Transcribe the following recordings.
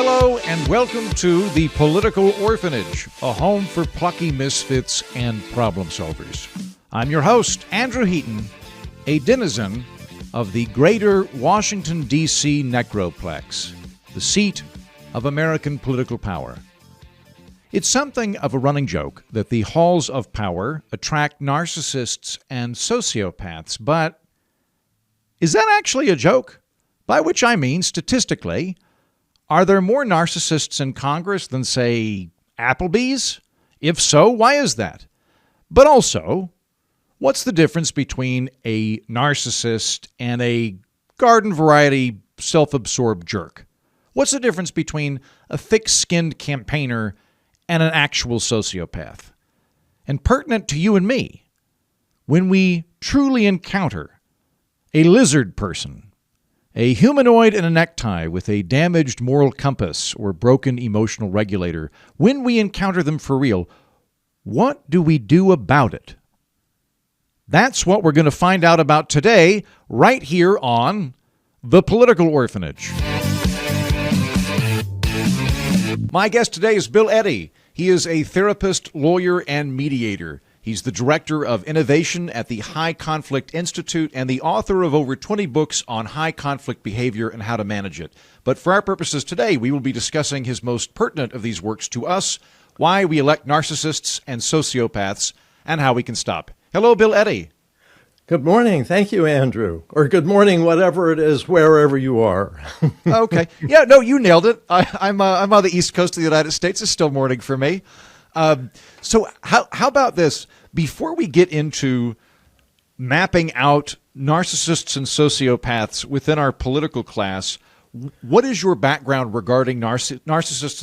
Hello and welcome to the Political Orphanage, a home for plucky misfits and problem solvers. I'm your host, Andrew Heaton, a denizen of the greater Washington, D.C. Necroplex, the seat of American political power. It's something of a running joke that the halls of power attract narcissists and sociopaths, but is that actually a joke? By which I mean, statistically, are there more narcissists in Congress than, say, Applebee's? If so, why is that? But also, what's the difference between a narcissist and a garden variety self-absorbed jerk? What's the difference between a thick-skinned campaigner and an actual sociopath? And pertinent to you and me, when we truly encounter a lizard person, a humanoid in a necktie with a damaged moral compass or broken emotional regulator, when we encounter them for real, what do we do about it? That's what we're going to find out about today, right here on The Political Orphanage. My guest today is Bill Eddy. He is a therapist, lawyer, and mediator. He's the director of innovation at the High Conflict Institute and the author of over 20 books on high conflict behavior and how to manage it. But for our purposes today, we will be discussing his most pertinent of these works to us, why we elect narcissists and sociopaths, and how we can stop. Hello, Bill Eddy. Good morning. Thank you, Andrew. Or good morning, whatever it is, wherever you are. Okay. Yeah, no, you nailed it. I'm on the East Coast of the United States. It's still morning for me. So how about this? Before we get into mapping out narcissists and sociopaths within our political class, what is your background regarding narcissists and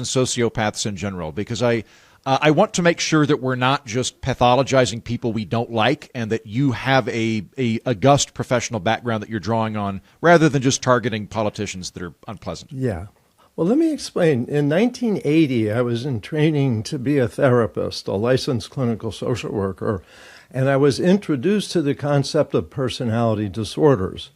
sociopaths in general? Because I want to make sure that we're not just pathologizing people we don't like, and that you have a august professional background that you're drawing on, rather than just targeting politicians that are unpleasant. Yeah. Well, let me explain. In 1980, I was in training to be a therapist, a licensed clinical social worker, and I was introduced to the concept of personality disorders,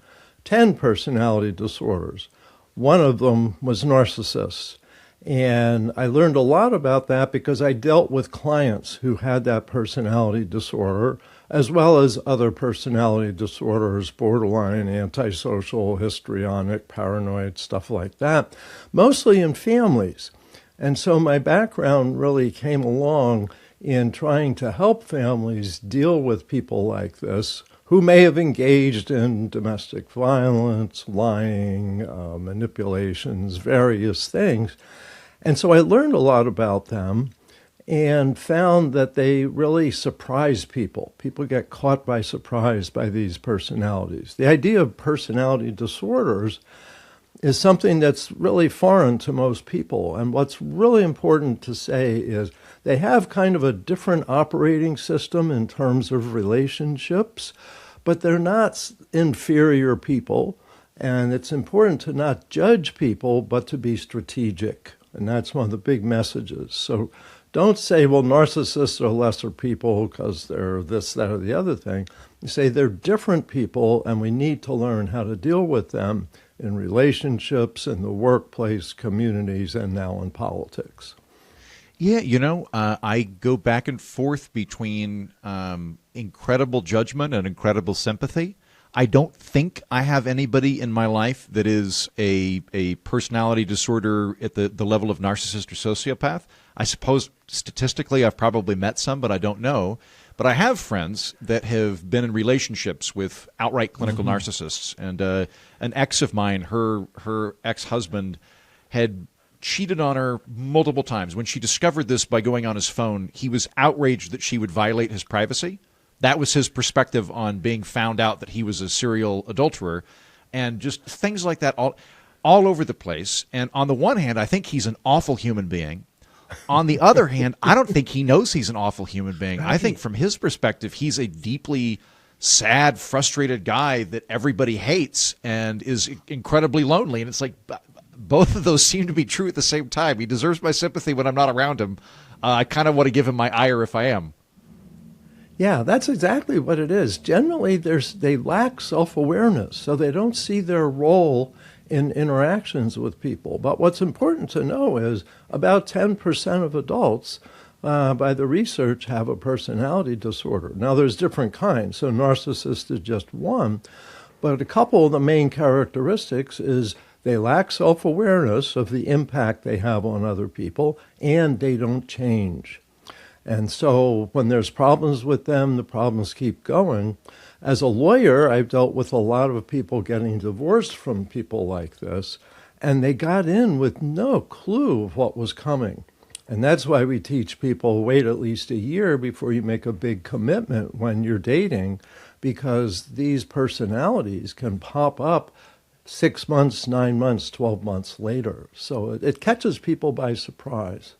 10 personality disorders. One of them was narcissists. And I learned a lot about that because I dealt with clients who had that personality disorder, as well as other personality disorders, borderline, antisocial, histrionic, paranoid, stuff like that, mostly in families. And so my background really came along in trying to help families deal with people like this who may have engaged in domestic violence, lying, manipulations, various things. And so I learned a lot about them and found that they really surprise people. People get caught by surprise by these personalities. The idea of personality disorders is something that's really foreign to most people. And what's really important to say is they have kind of a different operating system in terms of relationships, but they're not inferior people. And it's important to not judge people, but to be strategic. And that's one of the big messages. So don't say, well, narcissists are lesser people because they're this, that, or the other thing. You say they're different people, and we need to learn how to deal with them in relationships, in the workplace, communities, and now in politics. Yeah, I go back and forth between incredible judgment and incredible sympathy. I don't think I have anybody in my life that is a personality disorder at the level of narcissist or sociopath. I suppose statistically I've probably met some, but I don't know. But I have friends that have been in relationships with outright clinical narcissists. And an ex of mine, her ex-husband, had cheated on her multiple times. When she discovered this by going on his phone, he was outraged that she would violate his privacy. That was his perspective on being found out that he was a serial adulterer, and just things like that all over the place. And on the one hand, I think he's an awful human being. On the other hand, I don't think he knows he's an awful human being. I think from his perspective, he's a deeply sad, frustrated guy that everybody hates and is incredibly lonely. And it's like both of those seem to be true at the same time. He deserves my sympathy when I'm not around him. I kind of want to give him my ire if I am. Yeah, that's exactly what it is. Generally, they lack self-awareness, so they don't see their role in interactions with people. But what's important to know is about 10% of adults, by the research, have a personality disorder. Now, there's different kinds, so narcissist is just one, but a couple of the main characteristics is they lack self-awareness of the impact they have on other people, and they don't change. And so when there's problems with them, the problems keep going. As a lawyer, I've dealt with a lot of people getting divorced from people like this, and they got in with no clue of what was coming. And that's why we teach people wait at least a year before you make a big commitment when you're dating, because these personalities can pop up 6 months, 9 months, 12 months later. So it catches people by surprise.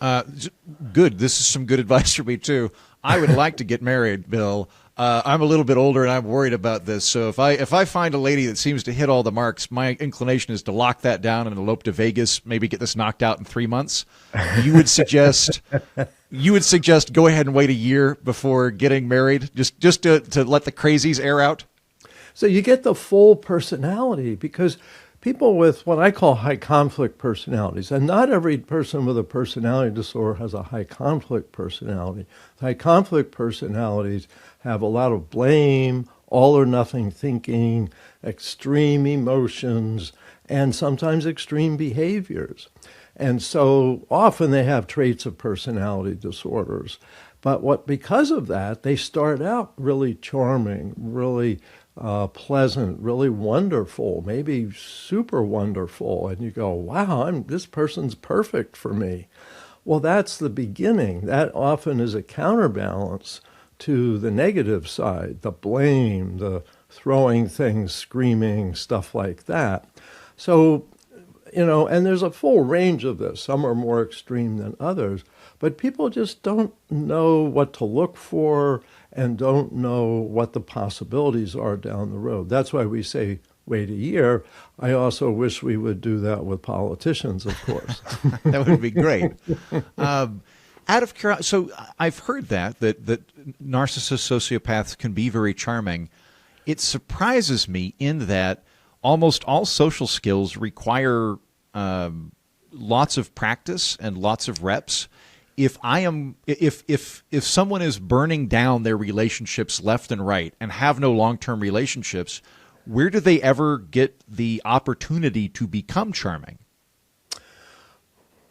Good. This is some good advice for me, too. I would like to get married, Bill. I'm a little bit older, and I'm worried about this. So if I find a lady that seems to hit all the marks, my inclination is to lock that down and elope to Vegas, maybe get this knocked out in 3 months. You would suggest go ahead and wait a year before getting married, just to let the crazies air out? So you get the full personality, because people with what I call high conflict personalities, and not every person with a personality disorder has a high conflict personality. High conflict personalities have a lot of blame, all or nothing thinking, extreme emotions, and sometimes extreme behaviors. And so often they have traits of personality disorders. But because of that, they start out really charming, really pleasant, really wonderful, maybe super wonderful. And you go, wow, this person's perfect for me. Well, that's the beginning. That often is a counterbalance to the negative side, the blame, the throwing things, screaming, stuff like that. So, and there's a full range of this. Some are more extreme than others, but people just don't know what to look for and don't know what the possibilities are down the road. That's why we say wait a year. I also wish we would do that with politicians, of course. That would be great. Out of curiosity, so I've heard that narcissists, sociopaths can be very charming. It surprises me in that almost all social skills require lots of practice and lots of reps. If someone is burning down their relationships left and right and have no long-term relationships, where do they ever get the opportunity to become charming?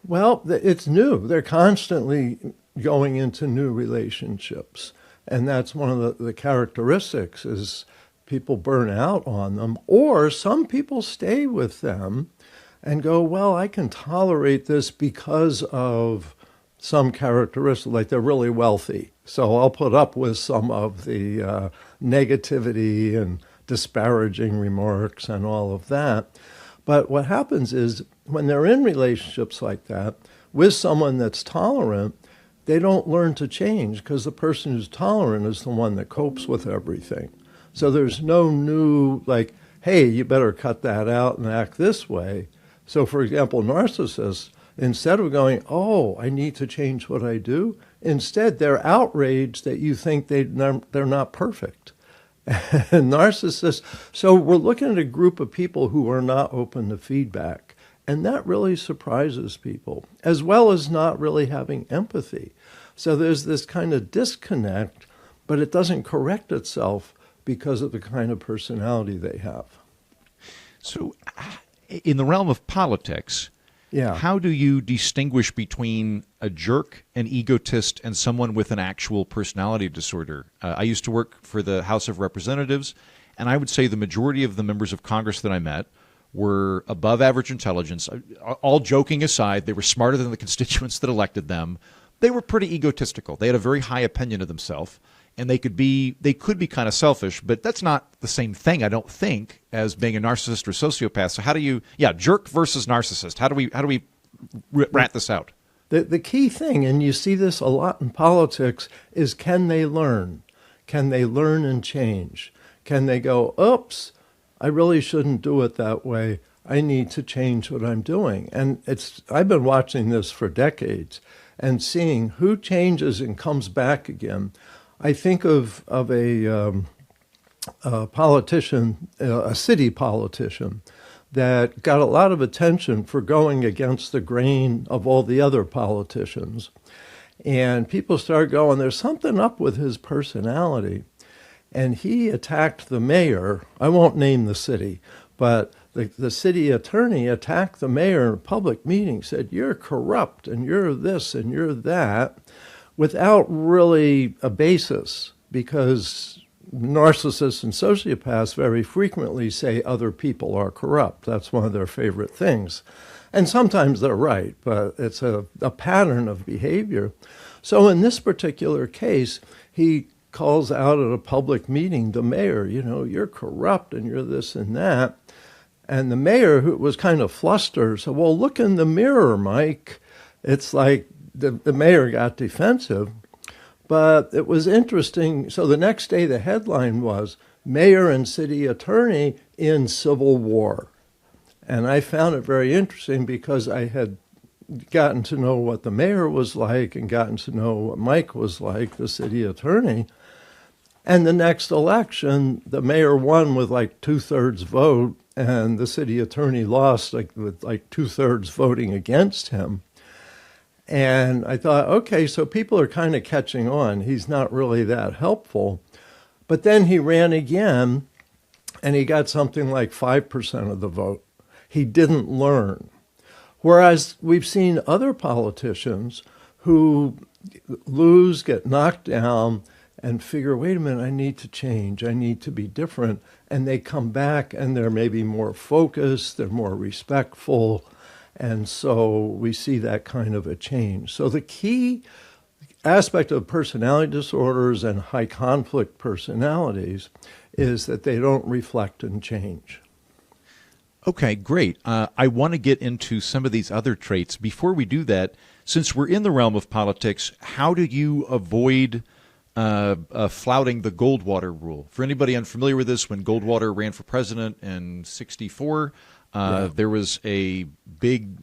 Well, it's new. They're constantly going into new relationships. And that's one of the characteristics is people burn out on them. Or some people stay with them and go, well, I can tolerate this because of some characteristic, like they're really wealthy. So I'll put up with some of the negativity and disparaging remarks and all of that. But what happens is when they're in relationships like that with someone that's tolerant, they don't learn to change because the person who's tolerant is the one that copes with everything. So there's no new, like, hey, you better cut that out and act this way. So, for example, narcissists, instead of going, oh, I need to change what I do, instead they're outraged that you think they're not perfect. And narcissists, so we're looking at a group of people who are not open to feedback. And that really surprises people, as well as not really having empathy. So there's this kind of disconnect, but it doesn't correct itself because of the kind of personality they have. So in the realm of politics, how do you distinguish between a jerk, an egotist, and someone with an actual personality disorder? I used to work for the House of Representatives, and I would say the majority of the members of Congress that I met were above average intelligence. All joking aside, they were smarter than the constituents that elected them. They were pretty egotistical. They had a very high opinion of themselves, and they could be kind of selfish, but that's not the same thing, I don't think, as being a narcissist or sociopath. So how do you, jerk versus narcissist? How do we rat this out? The key thing, and you see this a lot in politics, is can they learn? Can they learn and change? Can they go, oops, I really shouldn't do it that way. I need to change what I'm doing. And I've been watching this for decades and seeing who changes and comes back again. I think of a politician, a city politician, that got a lot of attention for going against the grain of all the other politicians. And people started going, there's something up with his personality. And he attacked the mayor. I won't name the city, but the city attorney attacked the mayor in a public meeting, said, you're corrupt and you're this and you're that, without really a basis, because narcissists and sociopaths very frequently say other people are corrupt. That's one of their favorite things. And sometimes they're right, but it's a pattern of behavior. So in this particular case, he calls out at a public meeting the mayor, you're corrupt and you're this and that. And the mayor, who was kind of flustered, said, well, look in the mirror, Mike. It's like the mayor got defensive. But it was interesting. So the next day, the headline was, Mayor and City Attorney in Civil War. And I found it very interesting because I had gotten to know what the mayor was like and gotten to know what Mike was like, the city attorney. And the next election, the mayor won with like 2/3 vote, and the city attorney lost with 2/3 voting against him. And I thought, okay, so people are kind of catching on. He's not really that helpful. But then he ran again, and he got something like 5% of the vote. He didn't learn. Whereas we've seen other politicians who lose, get knocked down, and figure, wait a minute, I need to change. I need to be different. And they come back, and they're maybe more focused. They're more respectful. And so we see that kind of a change. So the key aspect of personality disorders and high conflict personalities is that they don't reflect and change. Okay, great. I want to get into some of these other traits. Before we do that, since we're in the realm of politics, how do you avoid flouting the Goldwater rule? For anybody unfamiliar with this, when Goldwater ran for president in '64, there was a big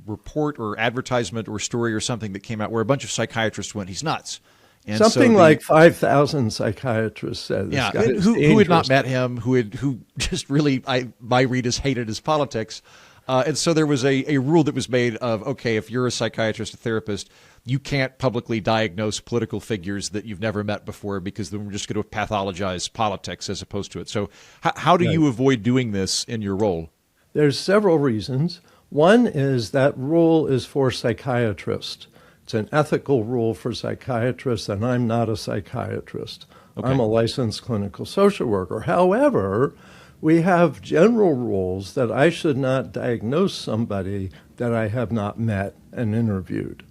report or advertisement or story or something that came out where a bunch of psychiatrists went, he's nuts. And something like 5,000 psychiatrists said this guy is who had not met him, who just really, my readers hated his politics. And so there was a rule that was made of, okay, if you're a psychiatrist, a therapist, you can't publicly diagnose political figures that you've never met before because then we're just going to pathologize politics as opposed to it. So how do you avoid doing this in your role? There's several reasons. One is that rule is for psychiatrists. It's an ethical rule for psychiatrists, and I'm not a psychiatrist. Okay. I'm a licensed clinical social worker. However, we have general rules that I should not diagnose somebody that I have not met and interviewed.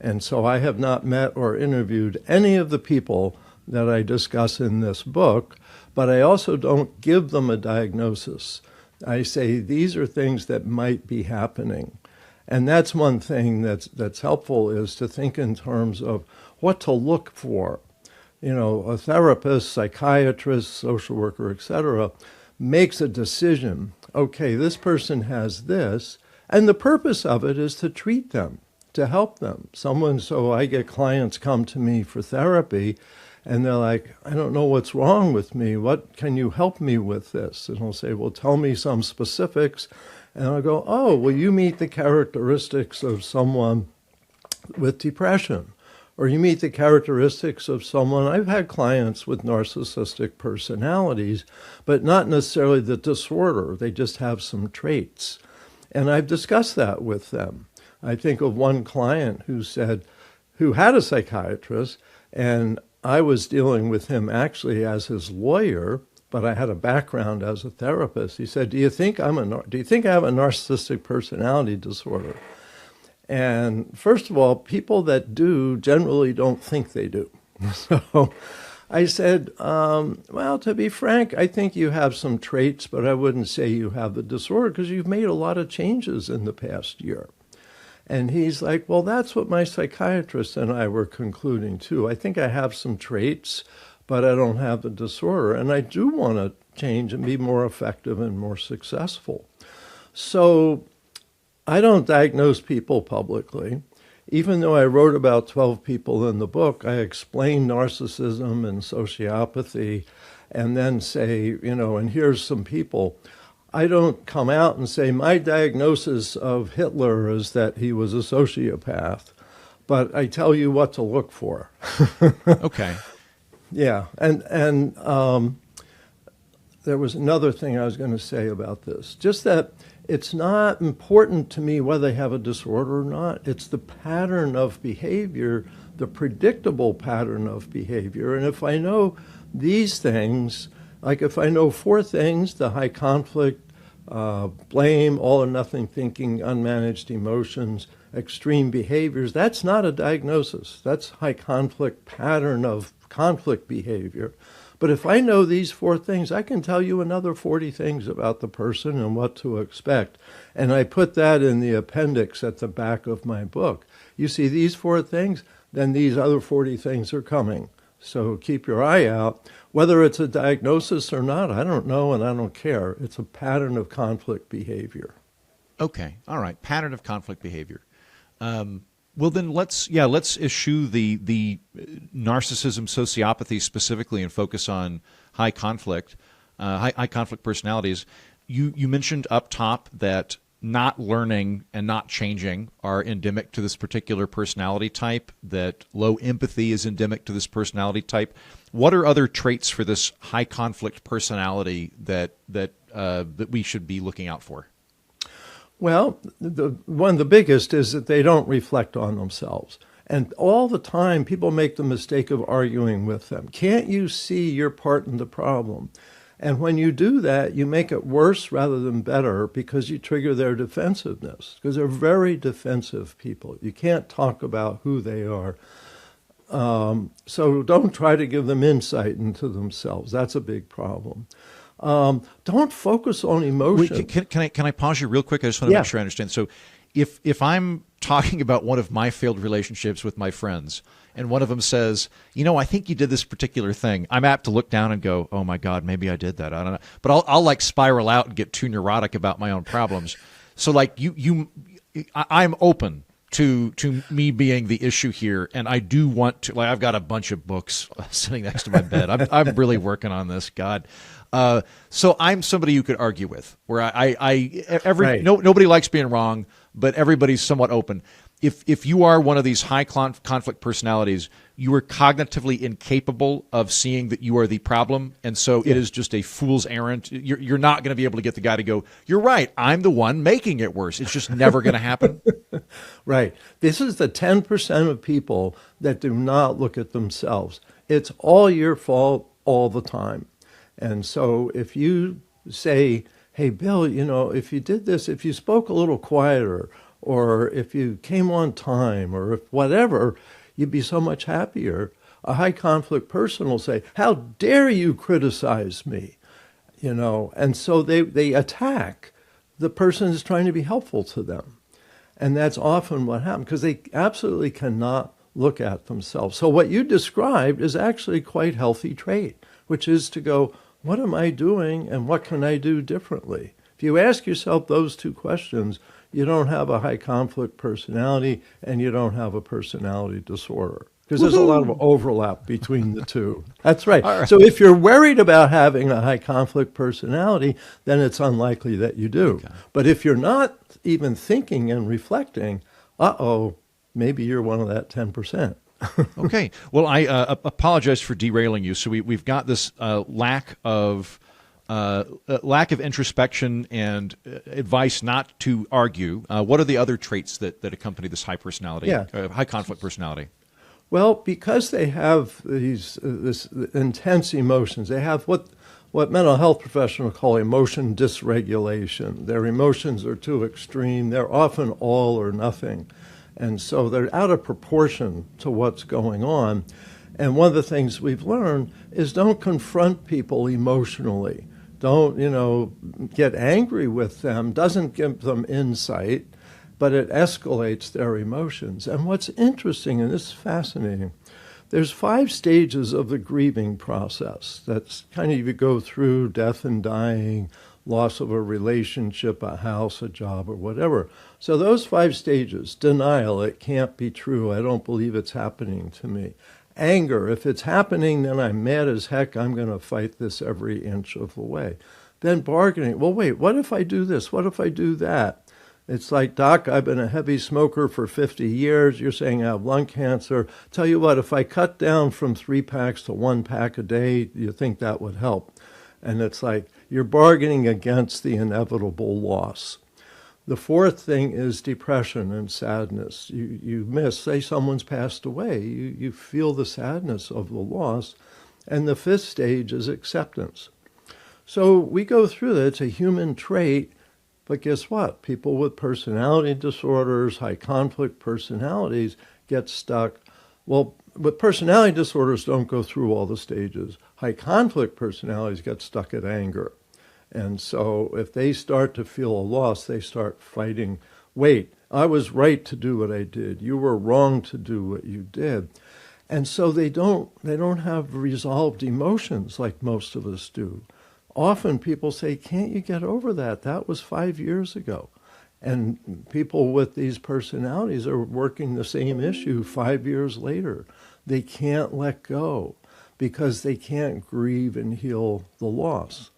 And so I have not met or interviewed any of the people that I discuss in this book, but I also don't give them a diagnosis. I say these are things that might be happening. And that's one thing that's helpful, is to think in terms of what to look for. A therapist, psychiatrist, social worker, etc., makes a decision. Okay, this person has this, and the purpose of it is to treat them, to help them. So I get clients come to me for therapy, and they're like, I don't know what's wrong with me. What can you help me with this? And I'll say, well, tell me some specifics. And I'll go, oh, well, you meet the characteristics of someone with depression, or you meet the characteristics of someone. I've had clients with narcissistic personalities, but not necessarily the disorder. They just have some traits. And I've discussed that with them. I think of one client who had a psychiatrist, and I was dealing with him actually as his lawyer, but I had a background as a therapist. He said, do you think I have a narcissistic personality disorder? And first of all, people that do generally don't think they do. So I said, well, to be frank, I think you have some traits, but I wouldn't say you have the disorder because you've made a lot of changes in the past year. And he's like, well, that's what my psychiatrist and I were concluding too. I think I have some traits, but I don't have the disorder. And I do want to change and be more effective and more successful. So I don't diagnose people publicly. Even though I wrote about 12 people in the book, I explain narcissism and sociopathy and then say, and here's some people. I don't come out and say my diagnosis of Hitler is that he was a sociopath, but I tell you what to look for. Okay. Yeah, and there was another thing I was going to say about this, just that it's not important to me whether they have a disorder or not. It's the pattern of behavior, the predictable pattern of behavior. And if I know these things, like if I know four things, the high conflict, blame, all or nothing thinking, unmanaged emotions, extreme behaviors, that's not a diagnosis. That's high conflict pattern of conflict behavior. But if I know these four things, I can tell you another 40 things about the person and what to expect. And I put that in the appendix at the back of my book. You see these four things, then these other 40 things are coming. So keep your eye out. Whether it's a diagnosis or not, I don't know and I don't care. It's a pattern of conflict behavior. Okay. All right. Pattern of conflict behavior. Well, then let's eschew the narcissism, sociopathy specifically, and focus on high conflict personalities. You mentioned up top that not learning and not changing are endemic to this particular personality type. That low empathy is endemic to this personality type. What are other traits for this high conflict personality that we should be looking out for? Well, one of the biggest is that they don't reflect on themselves. And all the time, people make the mistake of arguing with them. Can't you see your part in the problem? And when you do that, you make it worse rather than better because you trigger their defensiveness, because they're very defensive people. You can't talk about who they are. So don't try to give them insight into themselves. That's a big problem. Don't focus on emotion. Wait, can I pause you real quick? I just want to make sure I understand. So if I'm talking about one of my failed relationships with my friends, and one of them says, I think you did this particular thing, I'm apt to look down and go, oh my God, maybe I did that. I don't know. But I'll like spiral out and get too neurotic about my own problems. So like I'm open to me being the issue here, and I do want to, like, I've got a bunch of books sitting next to my bed. I'm really working on this, God. So I'm somebody you could argue with, where nobody likes being wrong, but everybody's somewhat open. If you are one of these high conflict personalities, you are cognitively incapable of seeing that you are the problem, and so it is just a fool's errand. You're not going to be able to get the guy to go, you're right, I'm the one making it worse. It's just never going to happen. Right. This is the 10% of people that do not look at themselves. It's all your fault all the time. And so if you say, hey, Bill, if you did this, if you spoke a little quieter, or if you came on time, or if whatever, you'd be so much happier. A high conflict person will say, how dare you criticize me? And so they attack the person who's trying to be helpful to them. And that's often what happens, because they absolutely cannot look at themselves. So what you described is actually quite healthy trait, which is to go, what am I doing and what can I do differently? If you ask yourself those two questions, you don't have a high conflict personality and you don't have a personality disorder, because there's a lot of overlap between the two. That's right. So if you're worried about having a high conflict personality, then it's unlikely that you do. Okay. But if you're not even thinking and reflecting, maybe you're one of that 10%. Okay. Well, I apologize for derailing you. So we've got this lack of introspection and advice not to argue. What are the other traits that accompany this high conflict personality? Well, because they have this intense emotions, they have what mental health professionals call emotion dysregulation. Their emotions are too extreme. They're often all or nothing. And so they're out of proportion to what's going on. And one of the things we've learned is don't confront people emotionally. Don't, get angry with them. Doesn't give them insight, but it escalates their emotions. And what's interesting, and this is fascinating, there's 5 stages of the grieving process. That's kind of, you go through death and dying, loss of a relationship, a house, a job, or whatever. So those 5 stages: denial, it can't be true, I don't believe it's happening to me. Anger, if it's happening, then I'm mad as heck, I'm going to fight this every inch of the way. then bargaining. Well, wait, what if I do this? What if I do that? It's like, Doc, I've been a heavy smoker for 50 years. You're saying I have lung cancer. Tell you what, if I cut down from 3 packs to 1 pack a day, you think that would help? And it's like you're bargaining against the inevitable loss. The fourth thing is depression and sadness. You miss, say someone's passed away, you feel the sadness of the loss. And the fifth stage is acceptance. So we go through that. It's a human trait. But guess what? People with personality disorders, high conflict personalities get stuck. Well, but personality disorders don't go through all the stages. High conflict personalities get stuck at anger. And so if they start to feel a loss, they start fighting. Wait, I was right to do what I did. You were wrong to do what you did. And so they don't have resolved emotions like most of us do. Often people say, can't you get over that? That was 5 years ago. And people with these personalities are working the same issue 5 years later. They can't let go because they can't grieve and heal the loss.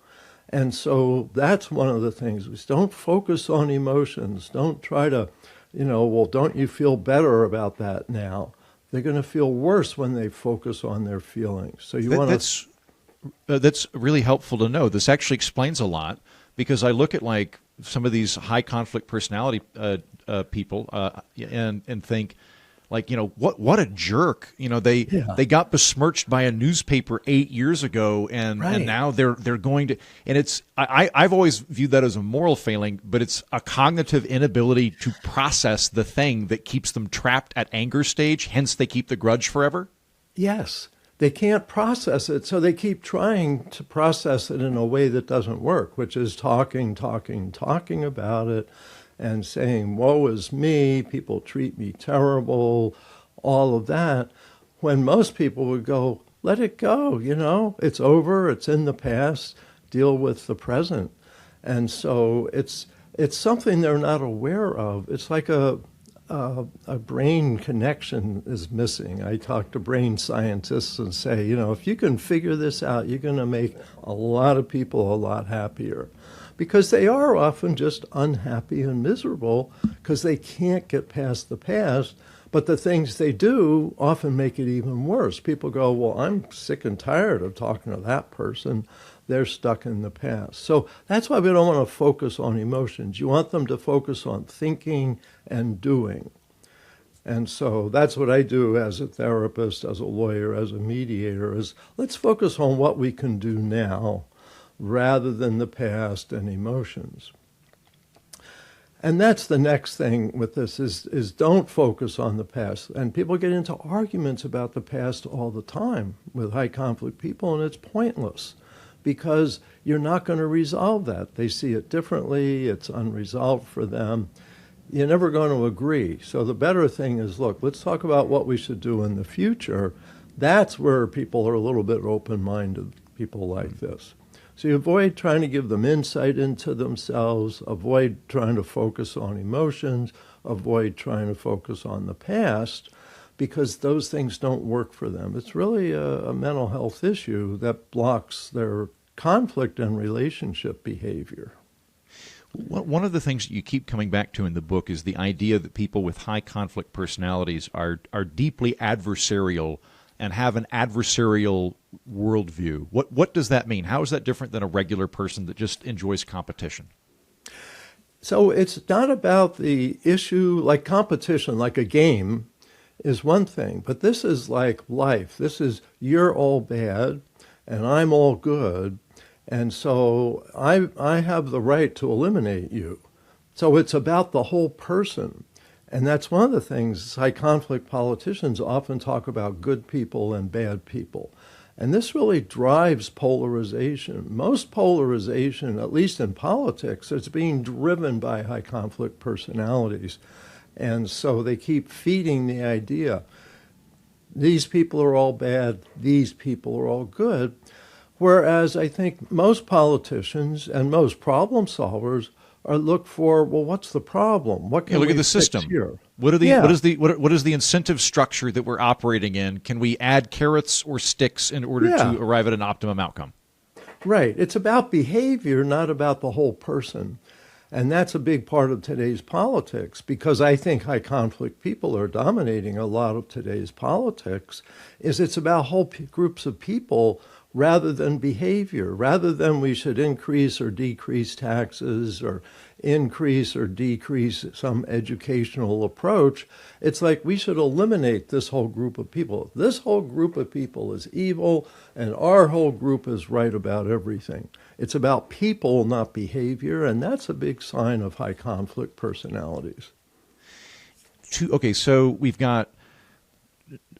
And so that's one of the things. We don't focus on emotions. Don't try to, well, don't you feel better about that now? They're going to feel worse when they focus on their feelings. So you want to... That's really helpful to know. This actually explains a lot, because I look at like some of these high conflict personality people and think, like, what a jerk. They got besmirched by a newspaper 8 years ago, and now they're going to, and it's I've always viewed that as a moral failing, but it's a cognitive inability to process the thing that keeps them trapped at anger stage. Hence, they keep the grudge forever. Yes. They can't process it, so they keep trying to process it in a way that doesn't work, which is talking about it and saying, woe is me, people treat me terrible, all of that, when most people would go, let it go, it's over, it's in the past, deal with the present. And so it's something they're not aware of. It's like a brain connection is missing. I talk to brain scientists and say, if you can figure this out, you're going to make a lot of people a lot happier. Because they are often just unhappy and miserable because they can't get past the past. But the things they do often make it even worse. People go, well, I'm sick and tired of talking to that person. They're stuck in the past. So that's why we don't want to focus on emotions. You want them to focus on thinking and doing. And so that's what I do as a therapist, as a lawyer, as a mediator, is let's focus on what we can do now rather than the past and emotions. And that's the next thing with this is don't focus on the past. And people get into arguments about the past all the time with high conflict people, and it's pointless because you're not going to resolve that. They see it differently. It's unresolved for them. You're never going to agree. So the better thing is, look, let's talk about what we should do in the future. That's where people are a little bit open-minded, people like this. So you avoid trying to give them insight into themselves, avoid trying to focus on emotions, avoid trying to focus on the past, because those things don't work for them. It's really a mental health issue that blocks their conflict and relationship behavior. One of the things you keep coming back to in the book is the idea that people with high conflict personalities are deeply adversarial and have an adversarial worldview. What does that mean? How is that different than a regular person that just enjoys competition? So it's not about the issue, like competition, like a game is one thing, but this is like life. This is you're all bad and I'm all good. And so I have the right to eliminate you. So it's about the whole person. And that's one of the things high conflict politicians often talk about, good people and bad people. And this really drives polarization. Most polarization, at least in politics, is being driven by high conflict personalities. And so they keep feeding the idea, these people are all bad, these people are all good. Whereas I think most politicians and most problem solvers are look for, well, what's the problem? What can look we at the system here? What is the incentive structure that we're operating in? Can we add carrots or sticks in order to arrive at an optimum outcome? Right. It's about behavior, not about the whole person. And that's a big part of today's politics, because I think high conflict people are dominating a lot of today's politics, is it's about whole groups of people rather than behavior, rather than we should increase or decrease taxes or increase or decrease some educational approach. It's like we should eliminate this whole group of people. This whole group of people is evil, and our whole group is right about everything. It's about people, not behavior, and that's a big sign of high conflict personalities. Okay, so we've got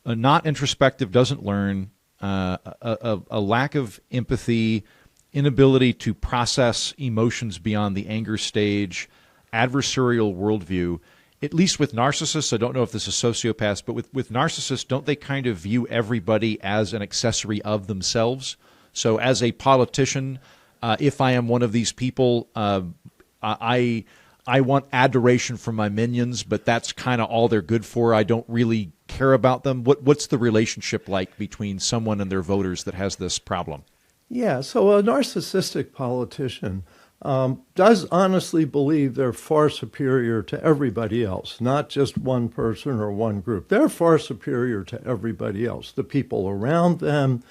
a not introspective, doesn't learn, a lack of empathy, inability to process emotions beyond the anger stage, adversarial worldview. At least with narcissists, I don't know if this is sociopaths, but with narcissists, don't they kind of view everybody as an accessory of themselves? So as a politician, if I am one of these people, I want adoration from my minions, but that's kind of all they're good for. I don't really care about them. What's the relationship like between someone and their voters that has this problem? Yeah, so a narcissistic politician does honestly believe they're far superior to everybody else, not just one person or one group. They're far superior to everybody else, the people around them,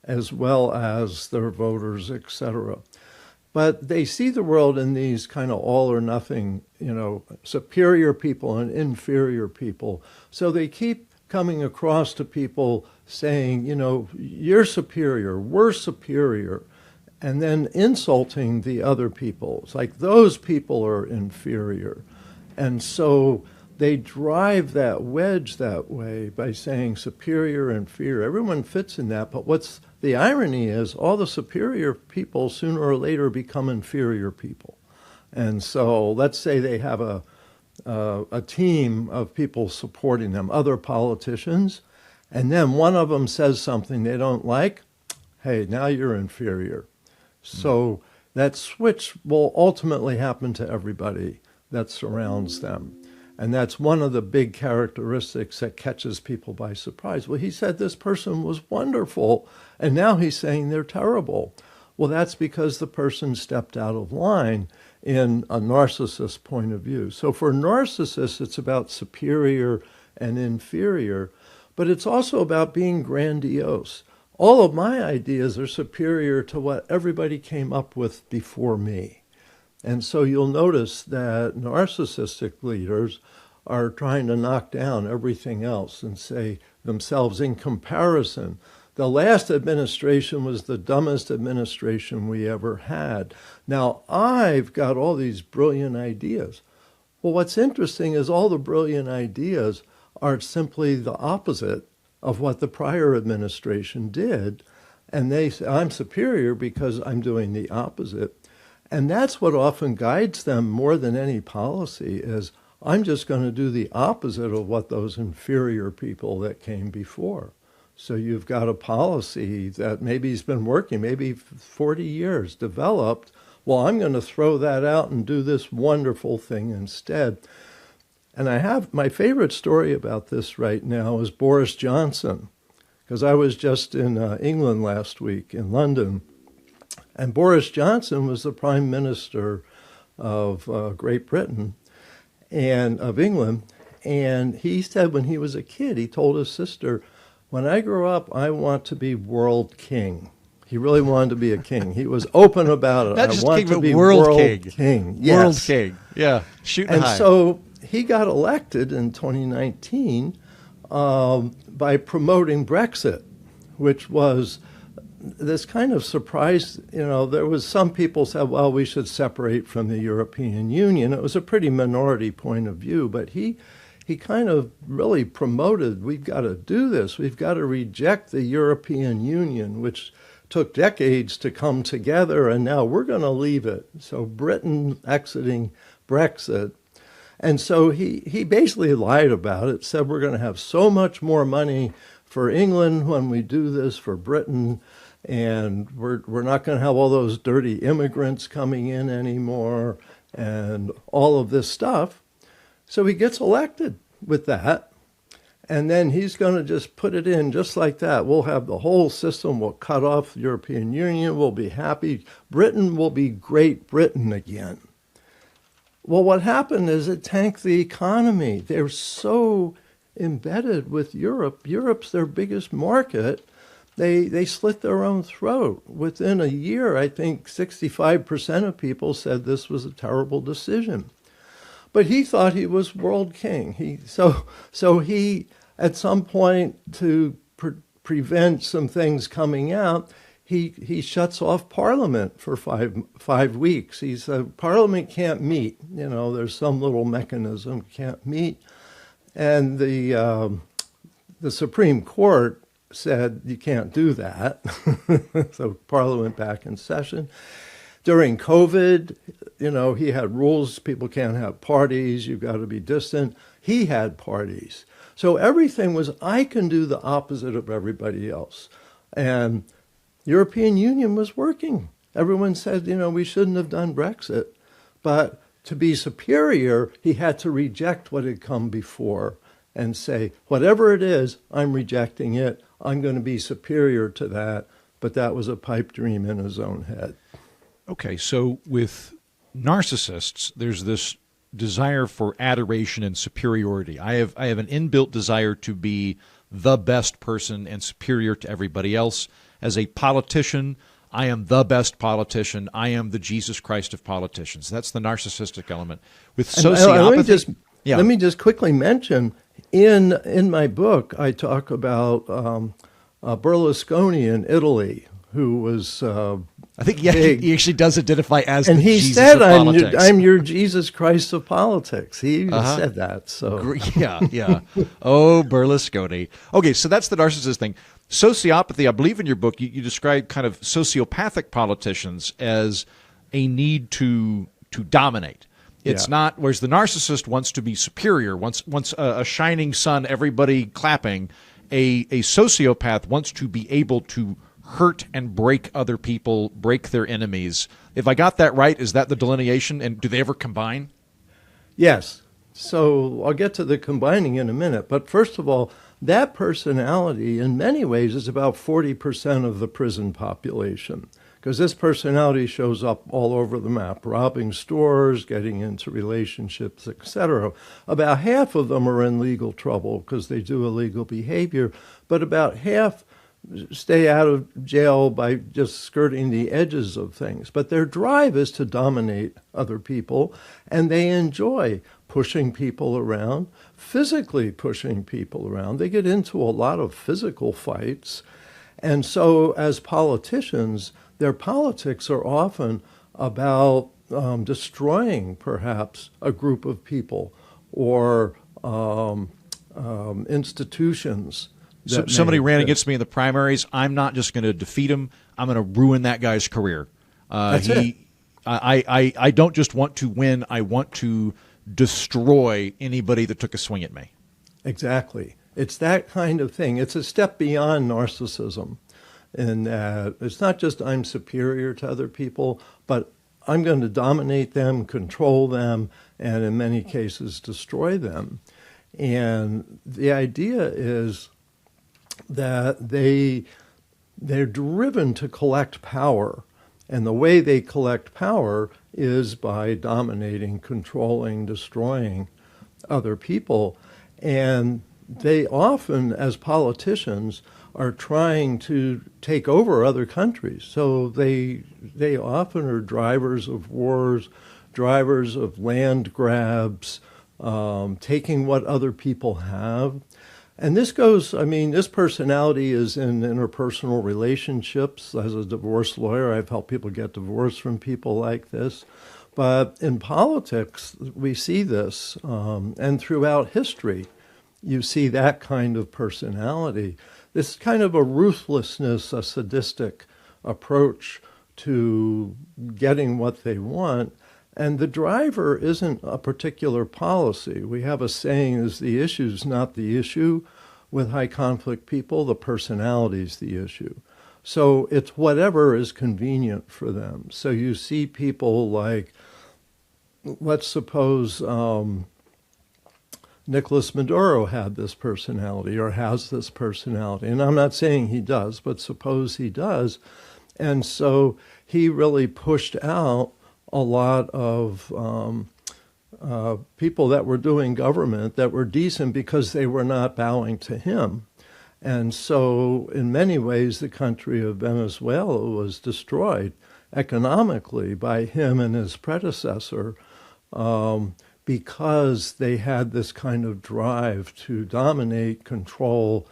as well as their voters, etc. But they see the world in these kind of all or nothing, superior people and inferior people. So they keep coming across to people saying, you're superior, we're superior, and then insulting the other people. It's like those people are inferior. And so they drive that wedge that way by saying superior, inferior. Everyone fits in that, but what's the irony is all the superior people sooner or later become inferior people. And so let's say they have a team of people supporting them, other politicians, and then one of them says something they don't like. Hey, now you're inferior. So that switch will ultimately happen to everybody that surrounds them. And that's one of the big characteristics that catches people by surprise. Well, he said this person was wonderful, and now he's saying they're terrible. Well, that's because the person stepped out of line in a narcissist point of view. So for narcissists, it's about superior and inferior, but it's also about being grandiose. All of my ideas are superior to what everybody came up with before me. And so you'll notice that narcissistic leaders are trying to knock down everything else and say themselves in comparison. The last administration was the dumbest administration we ever had. Now, I've got all these brilliant ideas. Well, what's interesting is all the brilliant ideas are simply the opposite of what the prior administration did. And they say, I'm superior because I'm doing the opposite. And that's what often guides them more than any policy is, I'm just going to do the opposite of what those inferior people that came before. So you've got a policy that maybe has been working, maybe 40 years, developed. Well, I'm going to throw that out and do this wonderful thing instead. And I have my favorite story about this right now is Boris Johnson, because I was just in England last week, in London. And Boris Johnson was the Prime Minister of Great Britain and of England. And he said when he was a kid, he told his sister, when I grow up, I want to be world king. He really wanted to be a king. He was open about it. Not I just want king, to but be world king. Yes. World king. Yeah. Shooting high. And so he got elected in 2019 by promoting Brexit, which was this kind of surprise. There was some people said, well, we should separate from the European Union. It was a pretty minority point of view, but he kind of really promoted, we've got to do this. We've got to reject the European Union, which took decades to come together, and now we're going to leave it. So Britain exiting Brexit. And so he basically lied about it, said we're going to have so much more money for England when we do this, for Britain, and we're not going to have all those dirty immigrants coming in anymore and all of this stuff. So he gets elected with that. And then he's going to just put it in just like that. We'll have the whole system. We'll cut off the European Union. We'll be happy. Britain will be Great Britain again. Well, what happened is it tanked the economy. They're so embedded with Europe. Europe's their biggest market. They slit their own throat. Within a year, I think 65% of people said this was a terrible decision. But he thought he was world king. So he, at some point, to prevent some things coming out, he shuts off Parliament for five weeks. He said Parliament can't meet. There's some little mechanism can't meet, and the Supreme Court said you can't do that. So Parliament back in session. During COVID, he had rules. People can't have parties. You've got to be distant. He had parties. So everything was, I can do the opposite of everybody else. And European Union was working. Everyone said, we shouldn't have done Brexit. But to be superior, he had to reject what had come before and say, whatever it is, I'm rejecting it. I'm going to be superior to that. But that was a pipe dream in his own head. Okay, so with narcissists, there's this desire for adoration and superiority. I have an inbuilt desire to be the best person and superior to everybody else. As a politician, I am the best politician. I am the Jesus Christ of politicians. That's the narcissistic element. With sociopathy... Let me just quickly mention, in my book, I talk about Berlusconi in Italy, who was... I think he actually does identify as and the he Jesus said, of politics. I'm your Jesus Christ of politics. He even said that. So yeah. Oh, Berlusconi. Okay, so that's the narcissist thing. Sociopathy, I believe in your book, you describe kind of sociopathic politicians as a need to dominate. It's not, whereas the narcissist wants to be superior, wants a shining sun, everybody clapping. A sociopath wants to be able to hurt and break other people, break their enemies. If I got that right, is that the delineation? And do they ever combine? Yes. So I'll get to the combining in a minute. But first of all, that personality in many ways is about 40% of the prison population, because this personality shows up all over the map, robbing stores, getting into relationships, etc. About half of them are in legal trouble because they do illegal behavior, but about half stay out of jail by just skirting the edges of things. But their drive is to dominate other people, and they enjoy pushing people around, physically pushing people around. They get into a lot of physical fights. And so as politicians, their politics are often about destroying, perhaps, a group of people or institutions. So somebody ran against me in the primaries. I'm not just going to defeat him. I'm going to ruin that guy's career. That's it. I don't just want to win. I want to destroy anybody that took a swing at me. Exactly. It's that kind of thing. It's a step beyond narcissism. And it's not just I'm superior to other people, but I'm going to dominate them, control them, and in many cases destroy them. And the idea is that they're driven to collect power. And the way they collect power is by dominating, controlling, destroying other people. And they often, as politicians, are trying to take over other countries. So they often are drivers of wars, drivers of land grabs, taking what other people have. And this goes, this personality is in interpersonal relationships. As a divorce lawyer, I've helped people get divorced from people like this. But in politics, we see this, and throughout history, you see that kind of personality. This kind of a ruthlessness, a sadistic approach to getting what they want. And the driver isn't a particular policy. We have a saying is the issue's not the issue. With high conflict people, the personality's the issue. So it's whatever is convenient for them. So you see people like, let's suppose Nicolas Maduro had this personality or has this personality. And I'm not saying he does, but suppose he does. And so he really pushed out a lot of people that were doing government that were decent because they were not bowing to him. And so in many ways, the country of Venezuela was destroyed economically by him and his predecessor, because they had this kind of drive to dominate, control,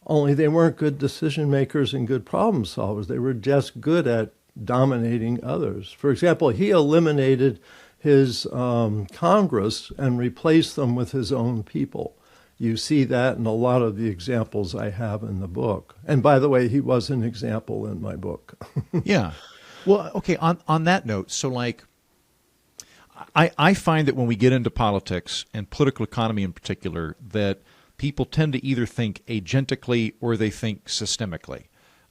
only they weren't good decision makers and good problem solvers. They were just good at dominating others. For example, he eliminated his Congress and replaced them with his own people. You see that in a lot of the examples I have in the book. And by the way, he was an example in my book. Yeah. Well, okay, on that note, so like, I find that when we get into politics and political economy in particular, that people tend to either think agentically or they think systemically.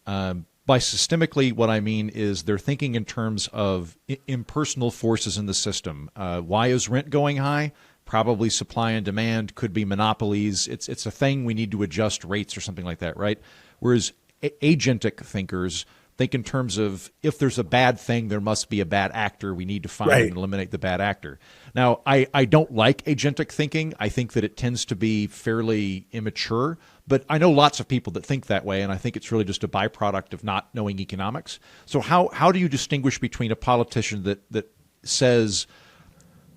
By systemically, what I mean is they're thinking in terms of impersonal forces in the system. Why is rent going high? Probably supply and demand, could be monopolies. It's a thing, we need to adjust rates or something like that, right? Whereas agentic thinkers think in terms of if there's a bad thing, there must be a bad actor. We need to find and eliminate the bad actor. Now, I don't like agentic thinking. I think that it tends to be fairly immature, but I know lots of people that think that way, and I think it's really just a byproduct of not knowing economics. So how do you distinguish between a politician that says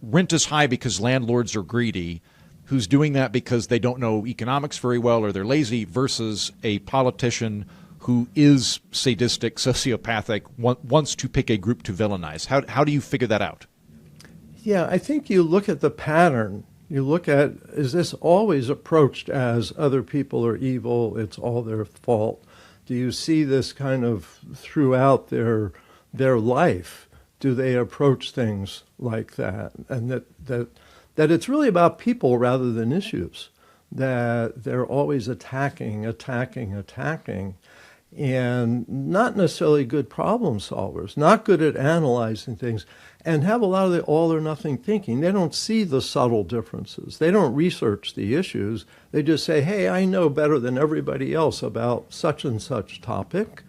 rent is high because landlords are greedy, who's doing that because they don't know economics very well or they're lazy, versus a politician who is sadistic, sociopathic, wants to pick a group to villainize? How do you figure that out? Yeah, I think you look at the pattern. You look at, is this always approached as other people are evil, it's all their fault? Do you see this kind of throughout their life? Do they approach things like that? And that it's really about people rather than issues, that they're always attacking, and not necessarily good problem solvers, not good at analyzing things, and have a lot of the all or nothing thinking. They don't see the subtle differences. They don't research the issues. They just say, hey, I know better than everybody else about such and such topic,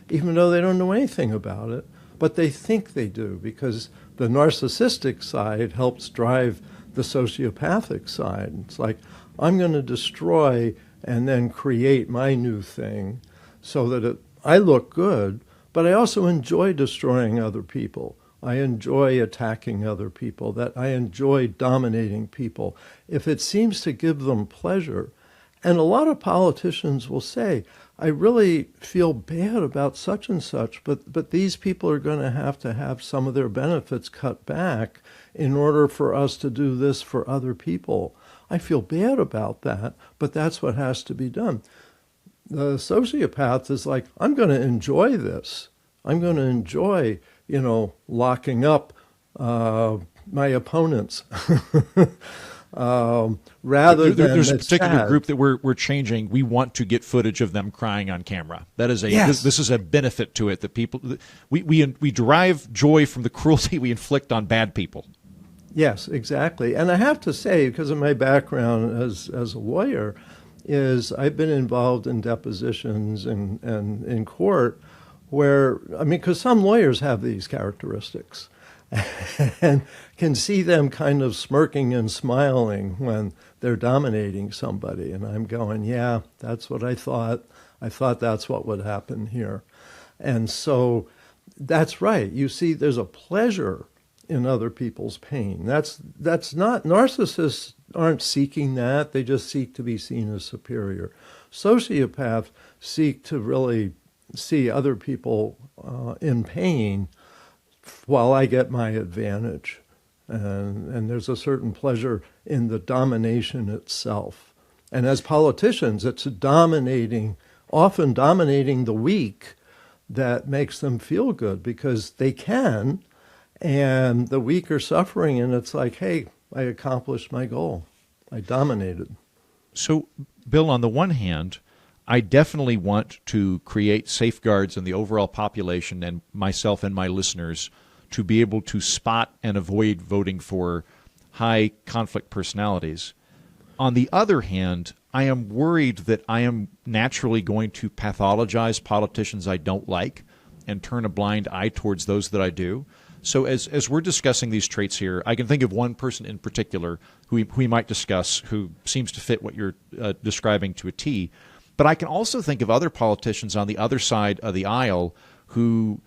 even though they don't know anything about it. But they think they do, because the narcissistic side helps drive the sociopathic side. It's like, I'm going to destroy and then create my new thing so that I look good, but I also enjoy destroying other people. I enjoy attacking other people, that I enjoy dominating people. If it seems to give them pleasure, and a lot of politicians will say, I really feel bad about such and such, but these people are going to have some of their benefits cut back in order for us to do this for other people. I feel bad about that, but that's what has to be done. The sociopath is like, I'm going to enjoy this. I'm going to enjoy, locking up my opponents. Rather than there's a particular group that we're changing. We want to get footage of them crying on camera. That is this is a benefit to it, that people we derive joy from the cruelty we inflict on bad people. Yes, exactly. And I have to say, because of my background as a lawyer, is I've been involved in depositions and in court where, because some lawyers have these characteristics and can see them kind of smirking and smiling when they're dominating somebody. And I'm going, yeah, that's what I thought. I thought that's what would happen here. And so that's right. You see, there's a pleasure in other people's pain. That's not, narcissists aren't seeking that. They just seek to be seen as superior. Sociopaths seek to really see other people in pain while I get my advantage. And there's a certain pleasure in the domination itself. And as politicians, it's often dominating the weak that makes them feel good, because they can, and the weak are suffering, and it's like, hey, I accomplished my goal. I dominated. So, Bill, on the one hand, I definitely want to create safeguards in the overall population and myself and my listeners to be able to spot and avoid voting for high conflict personalities. On the other hand, I am worried that I am naturally going to pathologize politicians I don't like and turn a blind eye towards those that I do. So as we're discussing these traits here, I can think of one person in particular who we might discuss who seems to fit what you're describing to a T. But I can also think of other politicians on the other side of the aisle who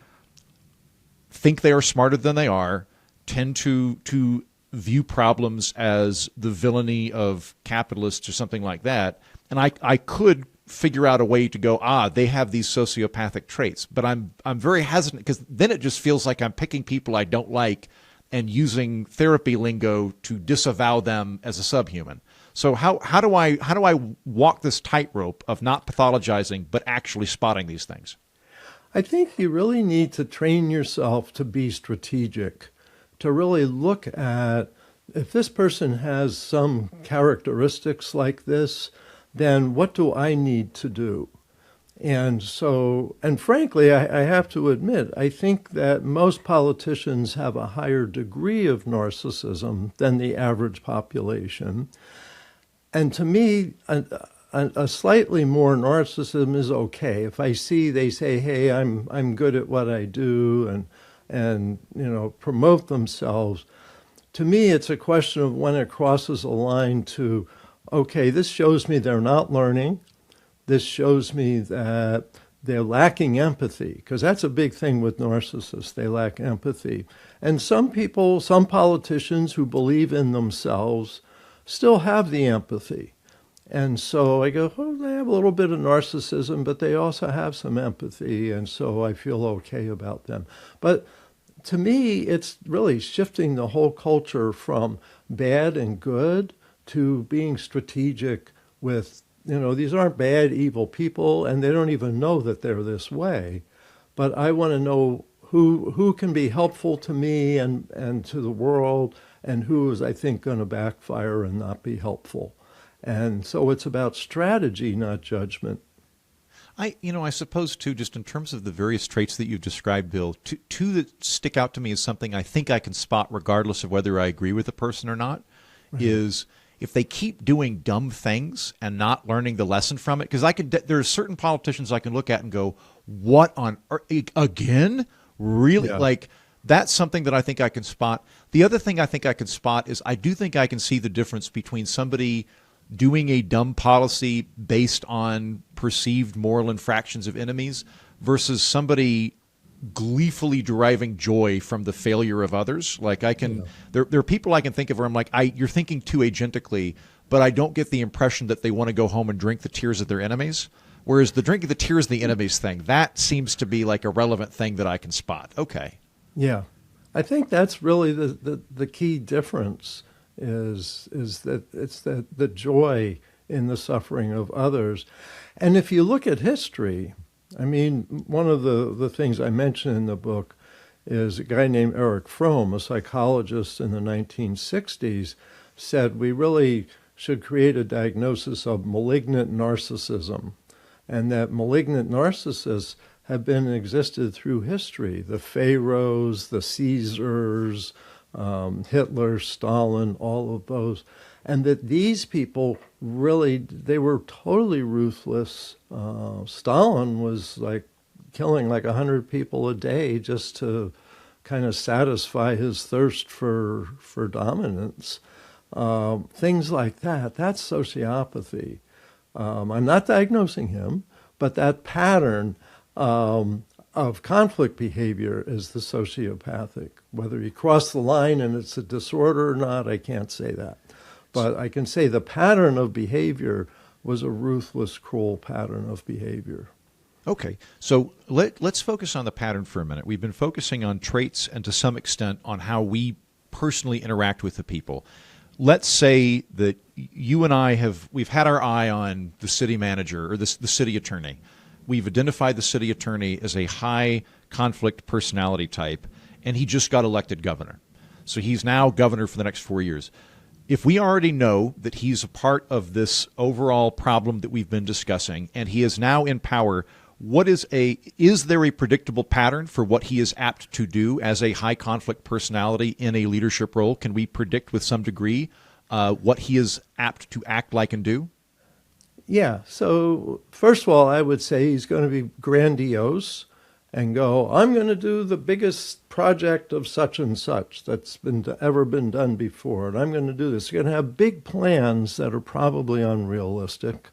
think they are smarter than they are, tend to view problems as the villainy of capitalists or something like that. And I could figure out a way to go, they have these sociopathic traits. But I'm very hesitant because then it just feels like I'm picking people I don't like and using therapy lingo to disavow them as a subhuman. So how do I walk this tightrope of not pathologizing but actually spotting these things? I think you really need to train yourself to be strategic, to really look at if this person has some characteristics like this, then what do I need to do? And so, and frankly, I have to admit, I think that most politicians have a higher degree of narcissism than the average population. And to me, a slightly more narcissism is okay. If I see they say, hey, I'm good at what I do and promote themselves, to me, it's a question of when it crosses a line to, okay, this shows me they're not learning. This shows me that they're lacking empathy, because that's a big thing with narcissists. They lack empathy. And some people, some politicians who believe in themselves still have the empathy. And so I go, they have a little bit of narcissism, but they also have some empathy, and so I feel okay about them. But to me, it's really shifting the whole culture from bad and good to being strategic with, these aren't bad, evil people, and they don't even know that they're this way. But I want to know who can be helpful to me and to the world, and who is, I think, going to backfire and not be helpful. And so it's about strategy, not judgment. I suppose, too, just in terms of the various traits that you've described, Bill, two that stick out to me as something I think I can spot regardless of whether I agree with the person or not, is if they keep doing dumb things and not learning the lesson from it. Because there are certain politicians I can look at and go, what on earth? Again? Really? Yeah. Like, that's something that I think I can spot. The other thing I think I can spot is I do think I can see the difference between somebody doing a dumb policy based on perceived moral infractions of enemies versus somebody gleefully deriving joy from the failure of others. Like there are people I can think of where I'm like, you're thinking too agentically, but I don't get the impression that they want to go home and drink the tears of their enemies. Whereas the drinking the tears of the enemies thing, that seems to be like a relevant thing that I can spot. Okay. Yeah. I think that's really the key difference is that it's the joy in the suffering of others. And if you look at history, I mean, one of the things I mention in the book is a guy named Erich Fromm, a psychologist in the 1960s, said we really should create a diagnosis of malignant narcissism, and that malignant narcissists have been existed through history. The pharaohs, the Caesars, Hitler, Stalin, all of those. And that these people really, they were totally ruthless. Stalin was like killing like 100 people a day just to kind of satisfy his thirst for dominance. Things like that, that's sociopathy. I'm not diagnosing him, but that pattern of conflict behavior is the sociopathic. Whether he crossed the line and it's a disorder or not, I can't say that. But I can say the pattern of behavior was a ruthless, cruel pattern of behavior. Okay, so let's focus on the pattern for a minute. We've been focusing on traits and to some extent on how we personally interact with the people. Let's say that you and I we've had our eye on the city manager or the city attorney. We've identified the city attorney as a high conflict personality type, and he just got elected governor. So he's now governor for the next 4 years. If we already know that he's a part of this overall problem that we've been discussing, and he is now in power, is there a predictable pattern for what he is apt to do as a high conflict personality in a leadership role? Can we predict with some degree what he is apt to act like and do? Yeah. So first of all, I would say he's going to be grandiose and go, I'm going to do the biggest project of such and such that's ever been done before. And I'm going to do this. You're going to have big plans that are probably unrealistic,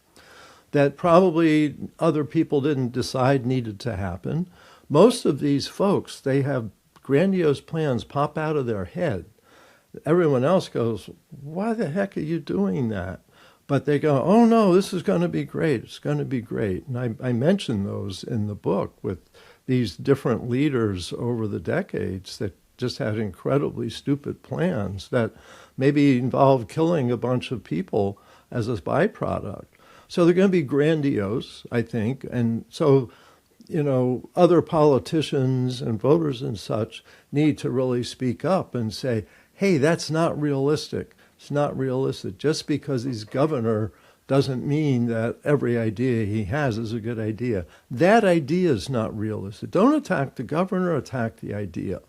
that probably other people didn't decide needed to happen. Most of these folks, they have grandiose plans pop out of their head. Everyone else goes, why the heck are you doing that? But they go, oh no, this is going to be great. It's going to be great. And I mention those in the book with these different leaders over the decades that just had incredibly stupid plans that maybe involved killing a bunch of people as a byproduct. So they're going to be grandiose, I think. And so, other politicians and voters and such need to really speak up and say, hey, that's not realistic. It's not realistic. Just because he's governor doesn't mean that every idea he has is a good idea. That idea is not realistic. Don't attack the governor, attack the idea.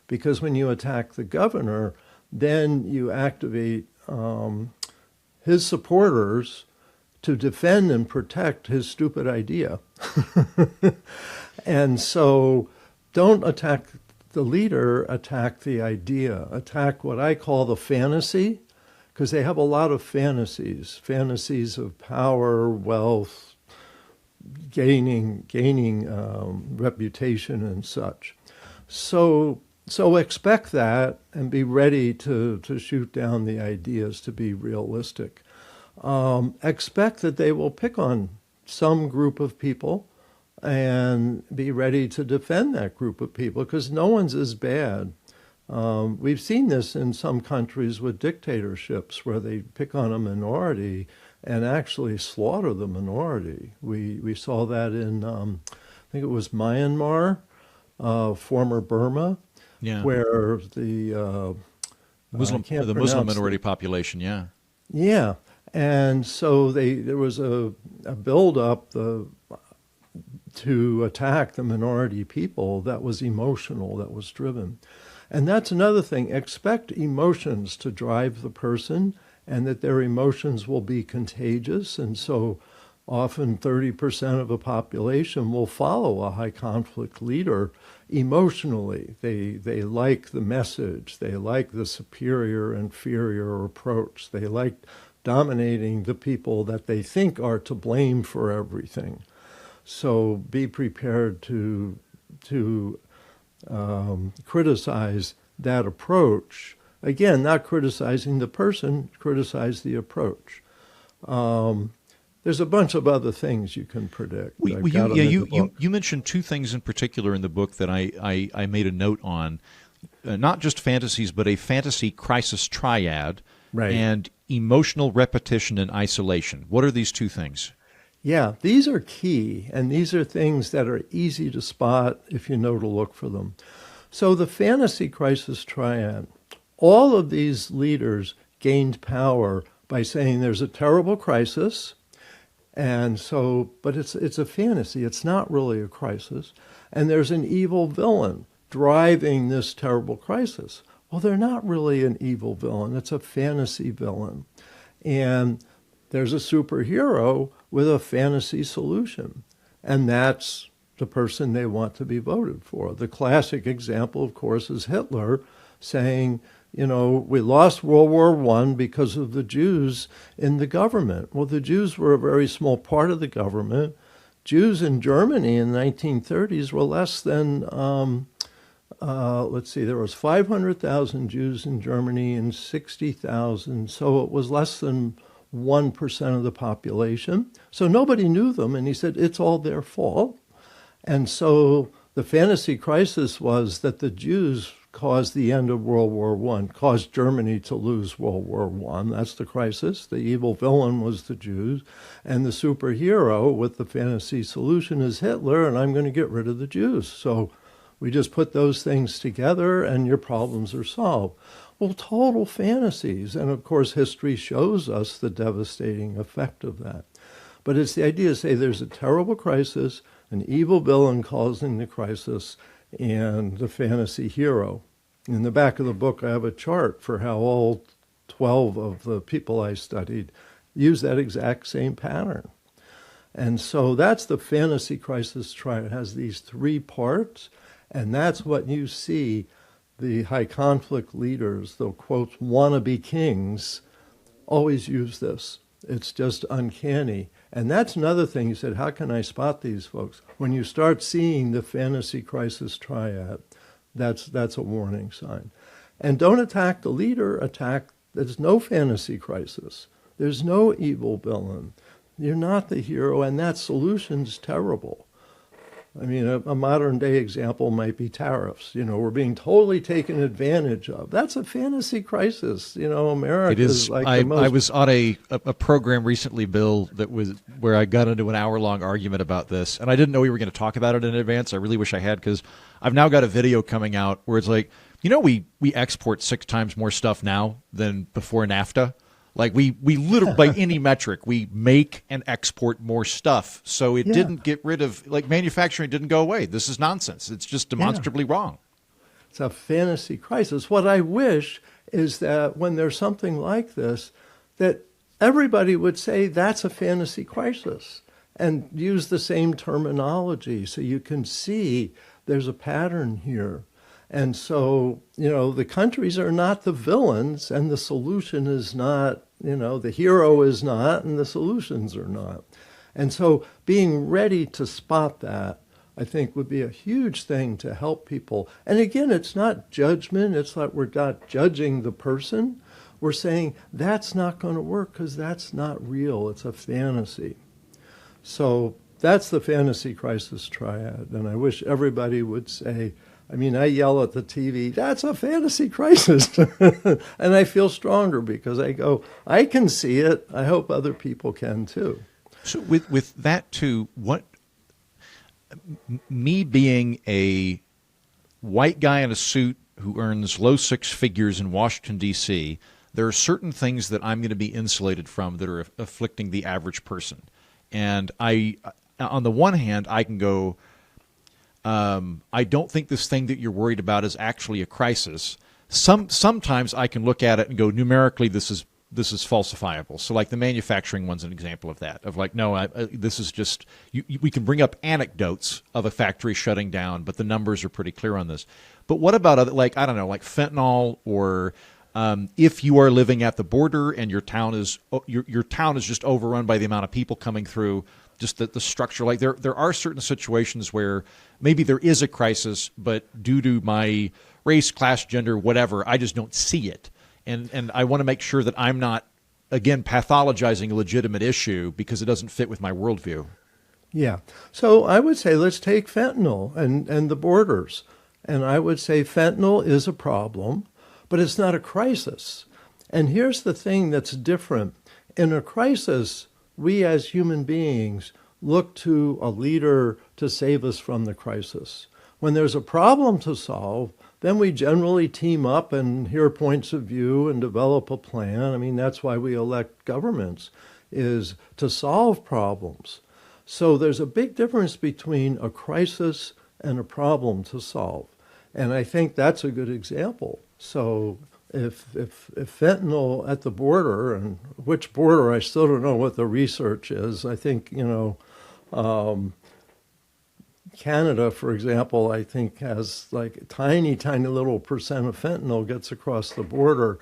Because when you attack the governor, then you activate his supporters to defend and protect his stupid idea. And so don't attack the leader, attack the idea. Attack what I call the fantasy, because they have a lot of fantasies of power, wealth, gaining reputation and such. So expect that and be ready to shoot down the ideas to be realistic. Expect that they will pick on some group of people and be ready to defend that group of people, because no one's as bad. We've seen this in some countries with dictatorships where they pick on a minority and actually slaughter the minority. We saw that in, I think it was Myanmar, former Burma, where the Muslim minority population, Yeah. And so there was a build-up to attack the minority people that was emotional, that was driven. And that's another thing. Expect emotions to drive the person, and that their emotions will be contagious. And so often 30% of a population will follow a high conflict leader emotionally. They like the message. They like the superior inferior approach. They like dominating the people that they think are to blame for everything. So be prepared to criticize that approach. Again, not criticizing the person, criticize the approach. There's a bunch of other things you can predict. You mentioned two things in particular in the book that I made a note on. Not just fantasies, but a fantasy crisis triad, right, and emotional repetition and isolation. What are these two things? Yeah, these are key, and these are things that are easy to spot if you know to look for them. So the fantasy crisis triad, all of these leaders gained power by saying there's a terrible crisis, and so, but it's a fantasy, it's not really a crisis, and there's an evil villain driving this terrible crisis. Well, they're not really an evil villain, it's a fantasy villain. And there's a superhero with a fantasy solution, and that's the person they want to be voted for. The classic example, of course, is Hitler saying, we lost World War I because of the Jews in the government. Well, the Jews were a very small part of the government. Jews in Germany in the 1930s were less than, there was 500,000 Jews in Germany and 60,000, so it was less than 1% of the population. So nobody knew them, and he said, it's all their fault. And so the fantasy crisis was that the Jews caused the end of World War I, caused Germany to lose World War I. That's the crisis. The evil villain was the Jews. And the superhero with the fantasy solution is Hitler, and I'm going to get rid of the Jews. So we just put those things together, and your problems are solved. Well, total fantasies. And of course, history shows us the devastating effect of that. But it's the idea to say there's a terrible crisis, an evil villain causing the crisis, and the fantasy hero. In the back of the book, I have a chart for how all 12 of the people I studied use that exact same pattern. And so that's the fantasy crisis triad. It has these three parts, and that's what you see the high conflict leaders, the quote, wannabe kings, always use this. It's just uncanny. And that's another thing. You said, how can I spot these folks? When you start seeing the fantasy crisis triad, that's a warning sign. And don't attack the leader, there's no fantasy crisis. There's no evil villain. You're not the hero, and that solution's terrible. I mean, a modern day example might be tariffs. We're being totally taken advantage of. That's a fantasy crisis. America is like the most... I was on a program recently, Bill, where I got into an hour-long argument about this, and I didn't know we were going to talk about it in advance. I really wish I had, because I've now got a video coming out where it's like, we export 6 times more stuff now than before NAFTA. Like we literally, by any metric, we make and export more stuff. So it didn't get rid of, manufacturing didn't go away. This is nonsense. It's just demonstrably wrong. It's a fantasy crisis. What I wish is that when there's something like this, that everybody would say that's a fantasy crisis and use the same terminology so you can see there's a pattern here. And so, the countries are not the villains, and the solution is not, the hero is not, and the solutions are not. And so being ready to spot that, I think, would be a huge thing to help people. And again, it's not judgment. It's like we're not judging the person. We're saying that's not going to work because that's not real. It's a fantasy. So that's the fantasy crisis triad. And I wish everybody would say, I yell at the TV, that's a fantasy crisis. And I feel stronger because I go, I can see it. I hope other people can too. So with that too, me being a white guy in a suit who earns low 6 figures in Washington, D.C., there are certain things that I'm going to be insulated from that are afflicting the average person. And on the one hand, I can go, I don't think this thing that you're worried about is actually a crisis. Sometimes I can look at it and go, numerically, this is falsifiable. So like the manufacturing one's an example of that, of like, no, this is just, we can bring up anecdotes of a factory shutting down, but the numbers are pretty clear on this. But what about other, like fentanyl, or if you are living at the border and your town is just overrun by the amount of people coming through, just the structure. Like there are certain situations where maybe there is a crisis, but due to my race, class, gender, whatever, I just don't see it. And I want to make sure that I'm not, again, pathologizing a legitimate issue because it doesn't fit with my worldview. Yeah. So I would say let's take fentanyl and the borders. And I would say fentanyl is a problem, but it's not a crisis. And here's the thing that's different. In a crisis, we as human beings look to a leader to save us from the crisis. When there's a problem to solve, then we generally team up and hear points of view and develop a plan. That's why we elect governments, is to solve problems. So there's a big difference between a crisis and a problem to solve. And I think that's a good example. So if fentanyl at the border, and which border, I still don't know what the research is. I think, Canada, for example, I think has like a tiny little percent of fentanyl gets across the border.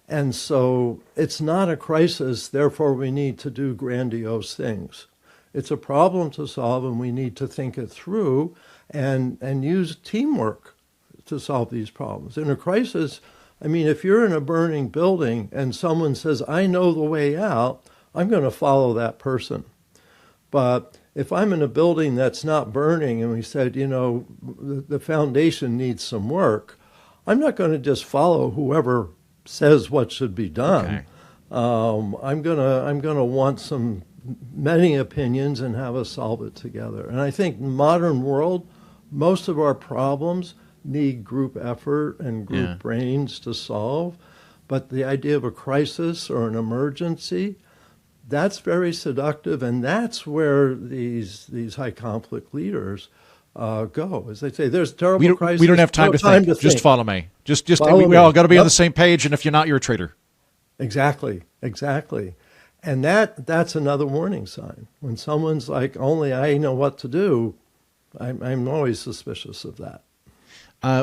And so it's not a crisis, therefore we need to do grandiose things. It's a problem to solve, and we need to think it through and use teamwork to solve these problems. In a crisis, if you're in a burning building and someone says, I know the way out, I'm going to follow that person. But if I'm in a building that's not burning and we said, the foundation needs some work, I'm not going to just follow whoever says what should be done. Okay. I'm gonna want many opinions and have us solve it together. And I think in the modern world, most of our problems need group effort and group brains to solve. But the idea of a crisis or an emergency, that's very seductive, and that's where these high conflict leaders go. As they say, there's a terrible crisis. We don't have time to think. Just follow me. Just we all got to be on the same page, and if you're not, you're a traitor. Exactly, exactly. And that's another warning sign. When someone's like, only I know what to do, I'm always suspicious of that.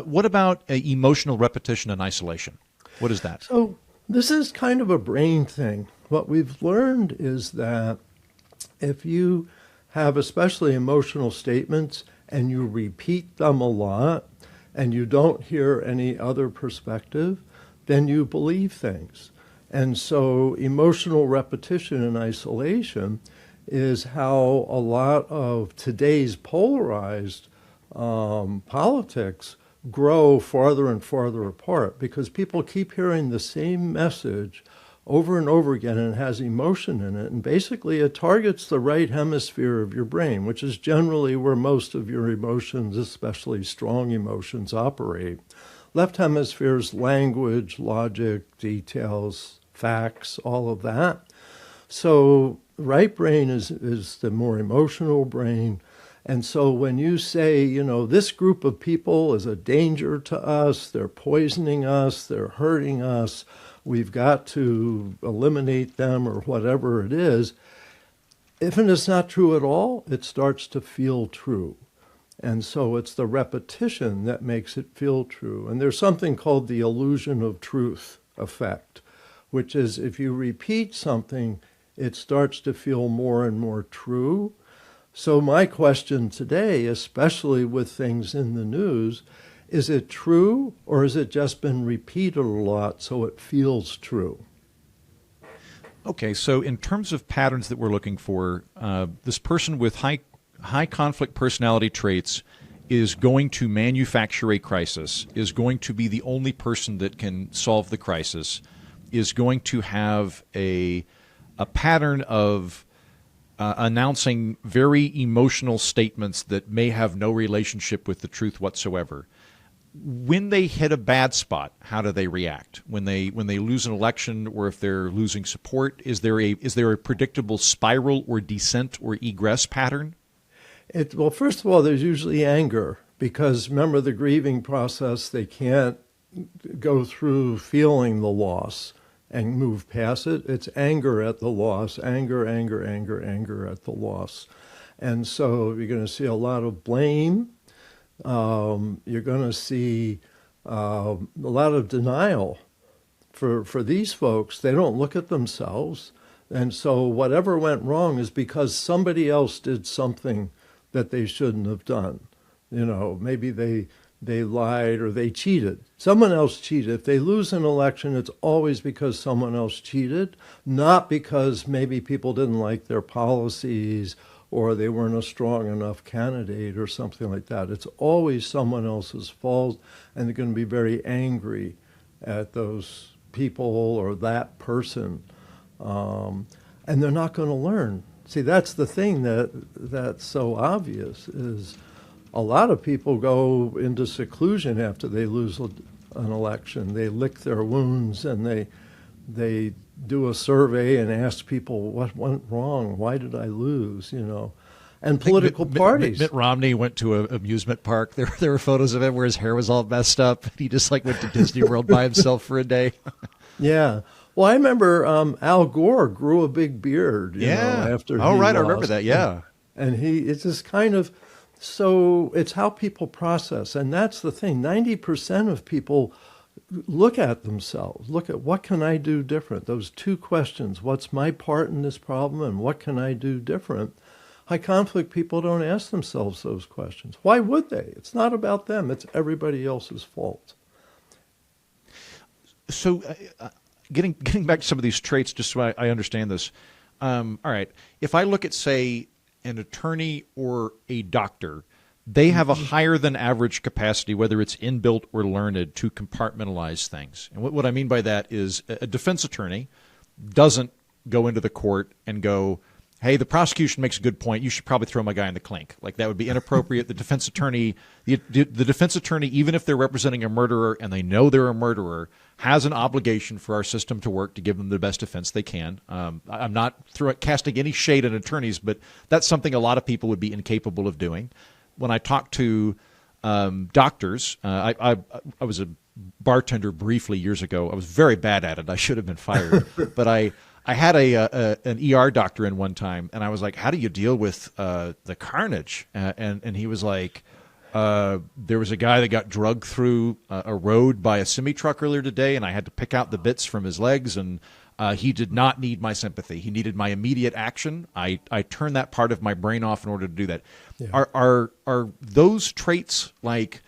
What about emotional repetition and isolation? What is that? So this is kind of a brain thing. What we've learned is that if you have especially emotional statements and you repeat them a lot and you don't hear any other perspective, then you believe things. And so emotional repetition and isolation is how a lot of today's polarized politics grow farther and farther apart, because people keep hearing the same message over and over again, and it has emotion in it. And basically it targets the right hemisphere of your brain, which is generally where most of your emotions, especially strong emotions, operate. Left hemisphere's language, logic, details, facts, all of that. So right brain is the more emotional brain. And so when you say, this group of people is a danger to us, they're poisoning us, they're hurting us, we've got to eliminate them or whatever it is, if it's not true at all, it starts to feel true. And so it's the repetition that makes it feel true. And there's something called the illusion of truth effect, which is if you repeat something, it starts to feel more and more true. So my question today, especially with things in the news, is it true or has it just been repeated a lot so it feels true? Okay, so in terms of patterns that we're looking for, this person with high conflict personality traits is going to manufacture a crisis, is going to be the only person that can solve the crisis, is going to have a pattern of announcing very emotional statements that may have no relationship with the truth whatsoever. When they hit a bad spot, how do they react? When they lose an election, or if they're losing support, is there a predictable spiral or descent or egress pattern? Well, first of all, there's usually anger, because remember the grieving process, they can't go through feeling the loss and move past it. It's anger at the loss, anger at the loss. And so you're going to see a lot of blame. You're going to see a lot of denial for these folks. They don't look at themselves. And so whatever went wrong is because somebody else did something that they shouldn't have done. Maybe they lied or they cheated. Someone else cheated. If they lose an election, it's always because someone else cheated, not because maybe people didn't like their policies or they weren't a strong enough candidate or something like that. It's always someone else's fault, and they're going to be very angry at those people or that person. And they're not going to learn. See, that's the thing that's so obvious is a lot of people go into seclusion after they lose an election. They lick their wounds and they do a survey and ask people what went wrong. Why did I lose? And political parties. Mitt Romney went to an amusement park. There were photos of him where his hair was all messed up. He just went to Disney World by himself for a day. Yeah. Well, I remember Al Gore grew a big beard. After he right, lost. I remember that. Yeah. And it's just kind of. So it's how people process. And that's the thing. 90% of people look at themselves, look at what can I do different? Those two questions, what's my part in this problem and what can I do different? High conflict people don't ask themselves those questions. Why would they? It's not about them. It's everybody else's fault. So getting back to some of these traits, just so I understand this. All right. If I look at, say, an attorney or a doctor, they have a higher than average capacity, whether it's inbuilt or learned, to compartmentalize things. And what I mean by that is a defense attorney doesn't go into the court and go, hey, the prosecution makes a good point. You should probably throw my guy in the clink. Like, that would be inappropriate. The defense attorney, even if they're representing a murderer and they know they're a murderer, has an obligation for our system to work to give them the best defense they can. I'm not casting any shade at attorneys, but that's something a lot of people would be incapable of doing. When I talk to doctors. I was a bartender briefly years ago. I was very bad at it. I should have been fired. But I had an ER doctor in one time, and I was like, "How do you deal with the carnage?" And he was like, "There was a guy that got drugged through a road by a semi-truck earlier today, and I had to pick out the bits from his legs, and he did not need my sympathy. He needed my immediate action. I turned that part of my brain off in order to do that." Yeah. Are those traits like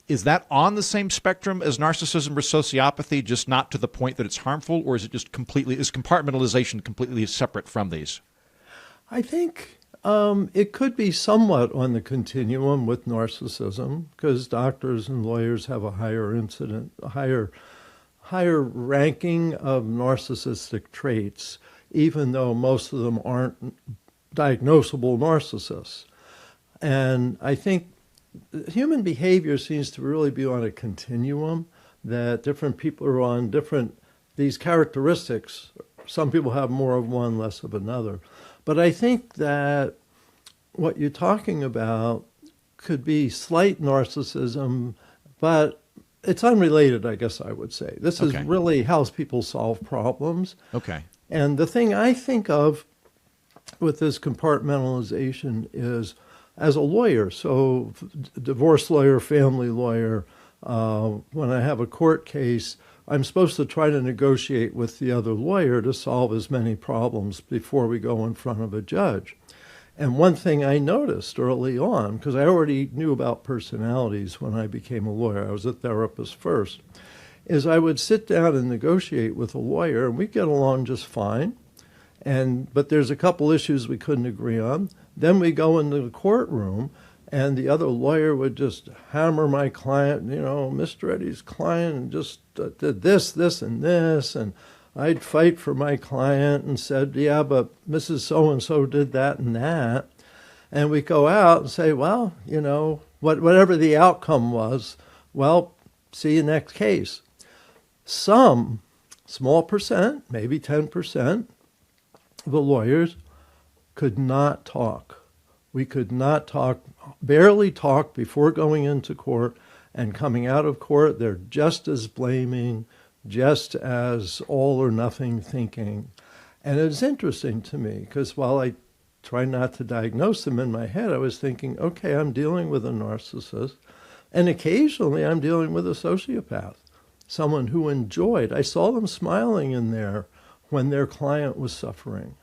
is that on the same spectrum as narcissism or sociopathy, just not to the point that it's harmful, or is it just is compartmentalization completely separate from these? I think it could be somewhat on the continuum with narcissism, because doctors and lawyers have a higher ranking of narcissistic traits, even though most of them aren't diagnosable narcissists. And I think human behavior seems to really be on a continuum, that different people are on these characteristics. Some people have more of one, less of another. But I think that what you're talking about could be slight narcissism, but it's unrelated, I guess I would say. This is really how people solve problems. Okay. And the thing I think of with this compartmentalization is, as a lawyer, so divorce lawyer, family lawyer, when I have a court case, I'm supposed to try to negotiate with the other lawyer to solve as many problems before we go in front of a judge. And one thing I noticed early on, because I already knew about personalities when I became a lawyer, I was a therapist first, is I would sit down and negotiate with a lawyer, and we'd get along just fine. But there's a couple issues we couldn't agree on. Then we go into the courtroom, and the other lawyer would just hammer my client, Mr. Eddy's client just did this, and this, and I'd fight for my client and said, yeah, but Mrs. So-and-so did that and that. And we go out and say, well, whatever the outcome was, well, see you next case. Some small percent, maybe 10%, the lawyers could not talk. We could not talk, barely talk before going into court, and coming out of court, they're just as blaming, just as all or nothing thinking. And it's interesting to me, because while I try not to diagnose them in my head, I was thinking, okay, I'm dealing with a narcissist, and occasionally I'm dealing with a sociopath, someone who enjoyed. I saw them smiling in there when their client was suffering.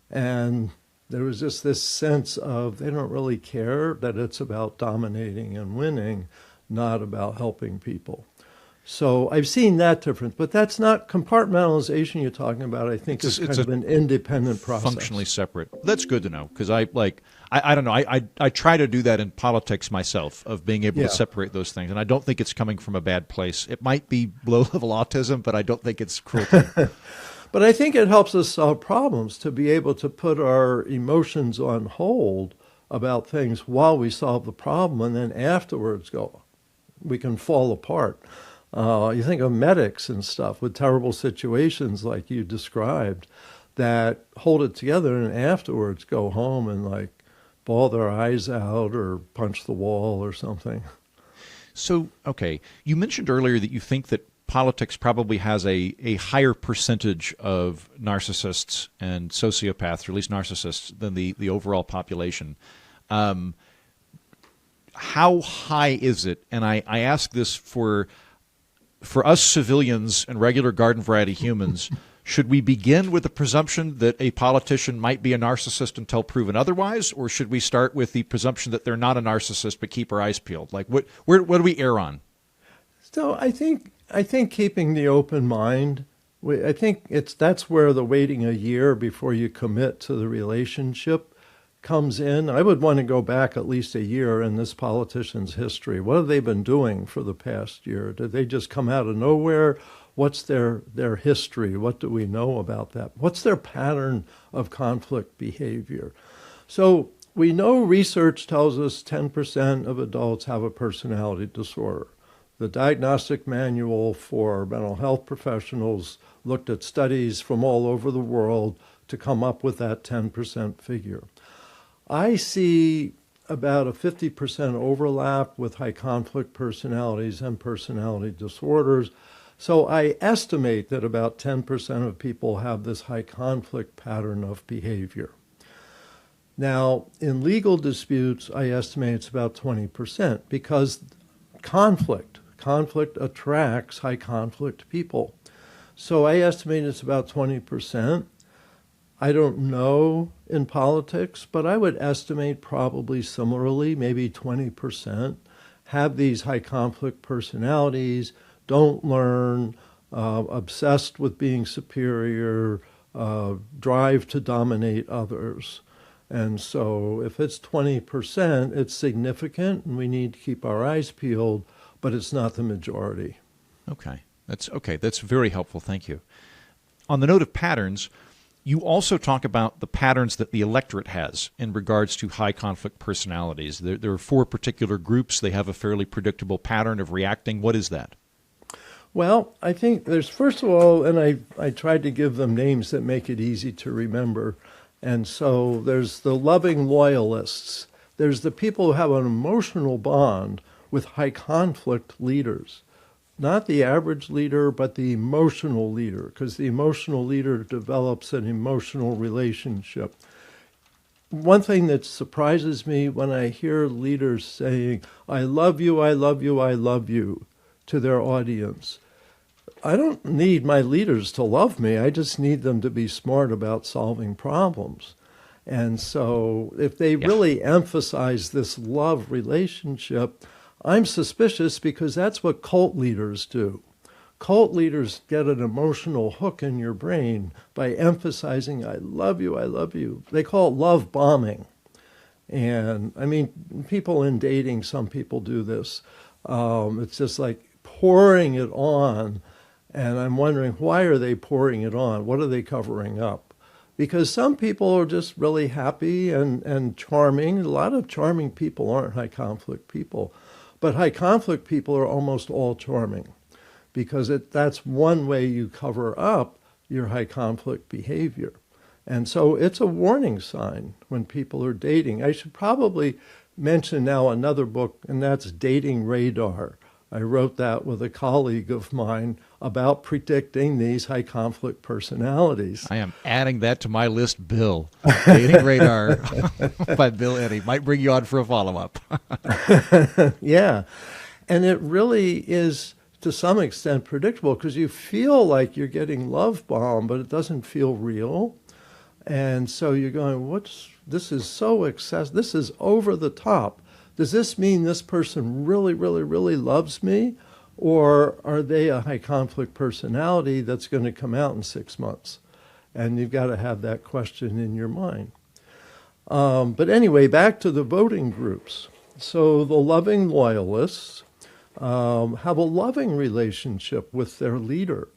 And there was just this sense of they don't really care, that it's about dominating and winning, not about helping people. So I've seen that difference, but that's not compartmentalization you're talking about. I think it's kind of an independent process. Functionally separate. That's good to know, because I don't know. I try to do that in politics myself, of being able to separate those things, and I don't think it's coming from a bad place. It might be low-level autism, but I don't think it's cruelty. But I think it helps us solve problems, to be able to put our emotions on hold about things while we solve the problem, and then afterwards we can fall apart. You think of medics and stuff with terrible situations like you described, that hold it together and afterwards go home and bawl their eyes out or punch the wall or something. So, okay, you mentioned earlier that you think that politics probably has a higher percentage of narcissists and sociopaths, or at least narcissists, than the overall population. How high is it? And I ask this for us civilians and regular garden variety humans. Should we begin with the presumption that a politician might be a narcissist until proven otherwise, or should we start with the presumption that they're not a narcissist but keep our eyes peeled? What do we err on? So I think keeping the open mind, I think that's where the waiting a year before you commit to the relationship comes in. I would want to go back at least a year in this politician's history. What have they been doing for the past year? Did they just come out of nowhere? What's their history? What do we know about that? What's their pattern of conflict behavior? So we know research tells us 10% of adults have a personality disorder. The Diagnostic Manual for Mental Health Professionals looked at studies from all over the world to come up with that 10% figure. I see about a 50% overlap with high conflict personalities and personality disorders. So I estimate that about 10% of people have this high conflict pattern of behavior. Now, in legal disputes, I estimate it's about 20% because conflict attracts high conflict people. So I estimate it's about 20%. I don't know in politics, but I would estimate probably similarly, maybe 20% have these high conflict personalities, don't learn, obsessed with being superior, drive to dominate others. And so if it's 20%, it's significant and we need to keep our eyes peeled, but it's not the majority. Okay. That's very helpful. Thank you. On the note of patterns, you also talk about the patterns that the electorate has in regards to high conflict personalities. There are 4 particular groups. They have a fairly predictable pattern of reacting. What is that? Well, I think there's, first of all, and I tried to give them names that make it easy to remember. And so there's the loving loyalists. There's the people who have an emotional bond with high conflict leaders. Not the average leader, but the emotional leader, because the emotional leader develops an emotional relationship. One thing that surprises me when I hear leaders saying, I love you, I love you, I love you, to their audience. I don't need my leaders to love me. I just need them to be smart about solving problems. And so if they really emphasize this love relationship, I'm suspicious because that's what cult leaders do. Cult leaders get an emotional hook in your brain by emphasizing, I love you, I love you. They call it love bombing. And I mean, people in dating, some people do this. It's just like pouring it on. And I'm wondering, why are they pouring it on? What are they covering up? Because some people are just really happy and charming. A lot of charming people aren't high conflict people. But high conflict people are almost all charming because that's one way you cover up your high conflict behavior. And so it's a warning sign when people are dating. I should probably mention now another book, and that's Dating Radar. I wrote that with a colleague of mine about predicting these high conflict personalities. I am adding that to my list, Bill. Dating Radar by Bill Eddy. Might bring you on for a follow-up. Yeah. And it really is, to some extent, predictable because you feel like you're getting love bombed, but it doesn't feel real. And so you're going, this is so excessive. This is over the top. Does this mean this person really, really, really loves me? Or are they a high conflict personality that's going to come out in 6 months? And you've got to have that question in your mind. But anyway, back to the voting groups. So the loving loyalists have a loving relationship with their leader.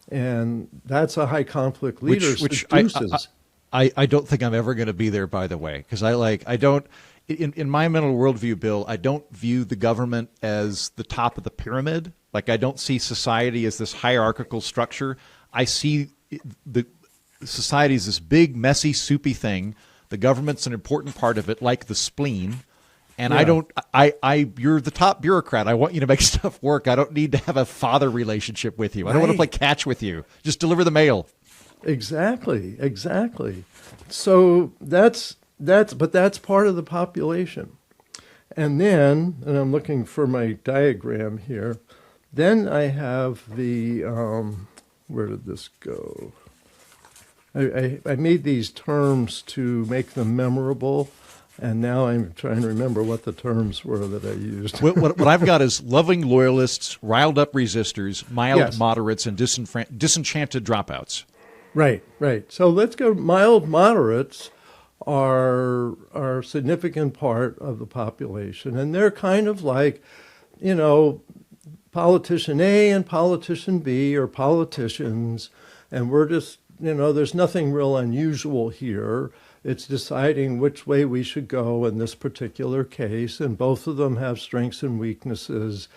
And that's a high conflict leader. Which I don't think I'm ever going to be there, by the way, because I don't. In my mental worldview, Bill, I don't view the government as the top of the pyramid. Like, I don't see society as this hierarchical structure. I see the society as this big, messy, soupy thing. The government's an important part of it, like the spleen. And you're the top bureaucrat. I want you to make stuff work. I don't need to have a father relationship with you. I don't want to play catch with you. Just deliver the mail. Exactly. So that's part of the population. And then, and I'm looking for my diagram here, then I have the, where did this go? I made these terms to make them memorable, and now I'm trying to remember what the terms were that I used. What I've got is loving loyalists, riled up resistors, mild moderates, and disenchanted dropouts. Right. So let's go mild moderates. Are a significant part of the population. And they're kind of like, politician A and politician B are politicians. And we're just, there's nothing real unusual here. It's deciding which way we should go in this particular case. And both of them have strengths and weaknesses.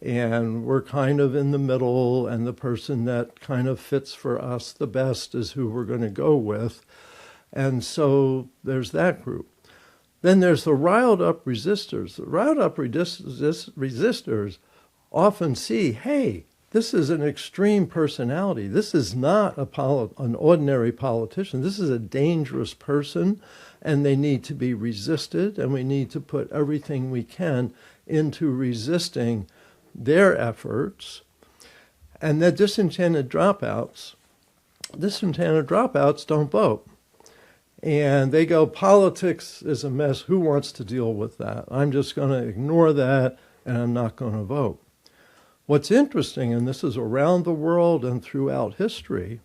And we're kind of in the middle. And the person that kind of fits for us the best is who we're going to go with. And so there's that group. Then there's the riled up resistors. The riled up resistors often see, hey, this is an extreme personality. This is not an ordinary politician. This is a dangerous person, and they need to be resisted, and we need to put everything we can into resisting their efforts. And the disenchanted dropouts don't vote. And they go, politics is a mess. Who wants to deal with that? I'm just going to ignore that, and I'm not going to vote. What's interesting, and this is around the world and throughout history,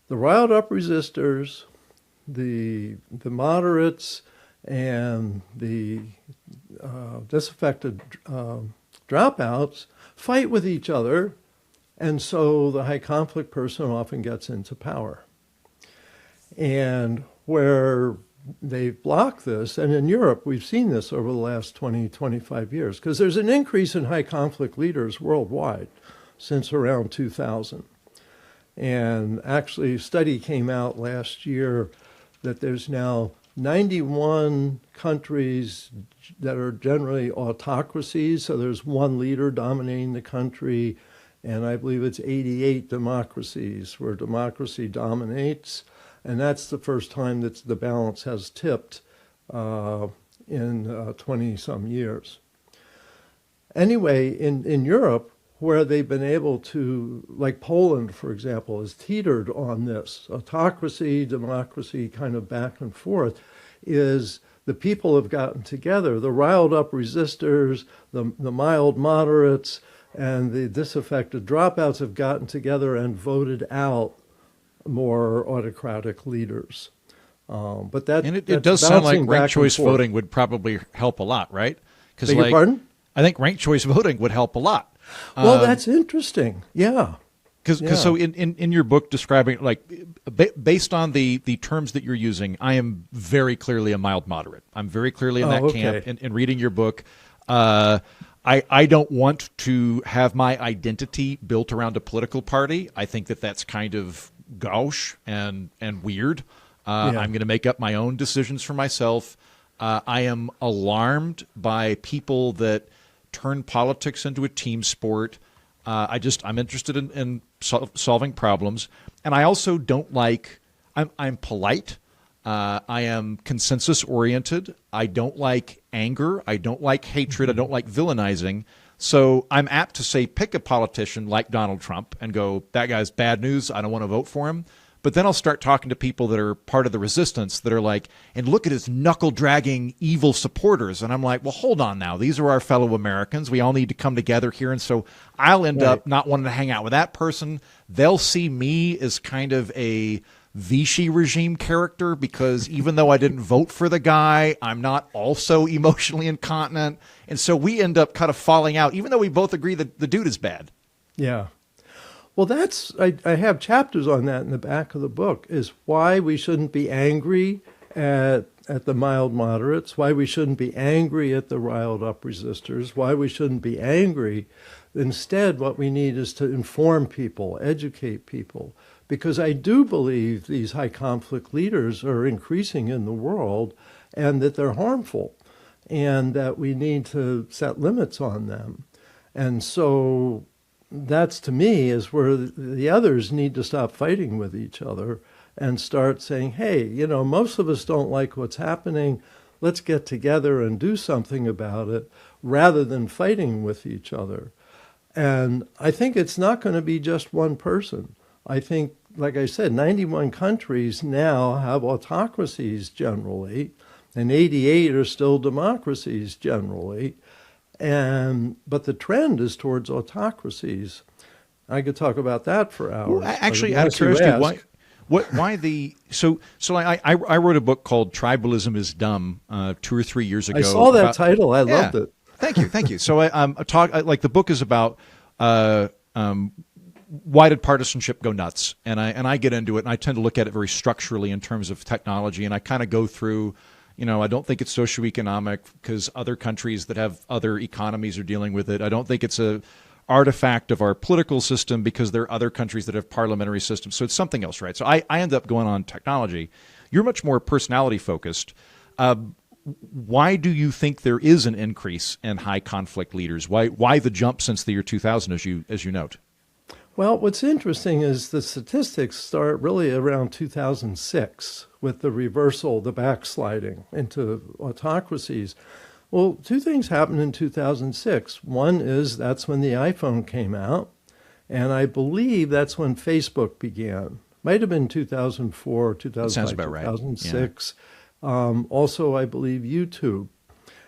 the riled up resistors, the moderates, and the disaffected dropouts fight with each other, and so the high conflict person often gets into power. And where they block this, and in Europe we've seen this over the last 20, 25 years, because there's an increase in high conflict leaders worldwide since around 2000. And actually a study came out last year that there's now 91 countries that are generally autocracies, so there's one leader dominating the country, and I believe it's 88 democracies where democracy dominates. And that's the first time that the balance has tipped in 20-some years. Anyway, in Europe, where they've been able to, like Poland, for example, has teetered on this autocracy, democracy kind of back and forth, is the people have gotten together, the riled up resistors, the mild moderates, and the disaffected dropouts have gotten together and voted out more autocratic leaders. But that and it does sound like ranked choice voting would probably help a lot, right? Beg your pardon? I think ranked choice voting would help a lot. Well, that's interesting. Yeah. Because so in your book describing, like, based on the terms that you're using, I am very clearly a mild moderate. I'm very clearly in that camp. In reading your book, I don't want to have my identity built around a political party. I think that that's kind of gauche and weird. I'm going to make up my own decisions for myself. I am alarmed by people that turn politics into a team sport. I'm interested in solving problems, and I also don't like. I'm polite. I am consensus oriented. I don't like anger. I don't like hatred. I don't like villainizing. So I'm apt to say, pick a politician like Donald Trump and go, that guy's bad news. I don't want to vote for him. But then I'll start talking to people that are part of the resistance that are like, and look at his knuckle-dragging evil supporters. And I'm like, well, hold on now. These are our fellow Americans. We all need to come together here. And so I'll end up not wanting to hang out with that person. They'll see me as kind of a Vichy regime character because even though I didn't vote for the guy, I'm not also emotionally incontinent. And so we end up kind of falling out, even though we both agree that the dude is bad. Yeah. Well, I have chapters on that in the back of the book, is why we shouldn't be angry at the mild moderates, why we shouldn't be angry at the riled up resistors, why we shouldn't be angry. Instead, what we need is to inform people, educate people, because I do believe these high conflict leaders are increasing in the world and that they're harmful and that we need to set limits on them. And so that's, to me, is where the others need to stop fighting with each other and start saying, hey, most of us don't like what's happening. Let's get together and do something about it rather than fighting with each other. And I think it's not going to be just one person. I think, like I said, 91 countries now have autocracies generally, and 88 are still democracies generally. But the trend is towards autocracies. I could talk about that for hours. Well, actually, out of curiosity, why the so I wrote a book called Tribalism is Dumb 2 or 3 years ago. I saw that title. I loved it. Thank you. So the book is about why did partisanship go nuts? And I get into it, and I tend to look at it very structurally in terms of technology, and I kind of go through. I don't think it's socioeconomic because other countries that have other economies are dealing with it. I don't think it's a artifact of our political system because there are other countries that have parliamentary systems. So it's something else, right? So I end up going on technology. You're much more personality focused. why do you think there is an increase in high conflict leaders? Why the jump since the year 2000, as you note? Well, what's interesting is the statistics start really around 2006 with the reversal, the backsliding into autocracies. Well, two things happened in 2006. One is that's when the iPhone came out, and I believe that's when Facebook began. Might have been 2004, 2005, sounds about right. 2006. Also, I believe YouTube.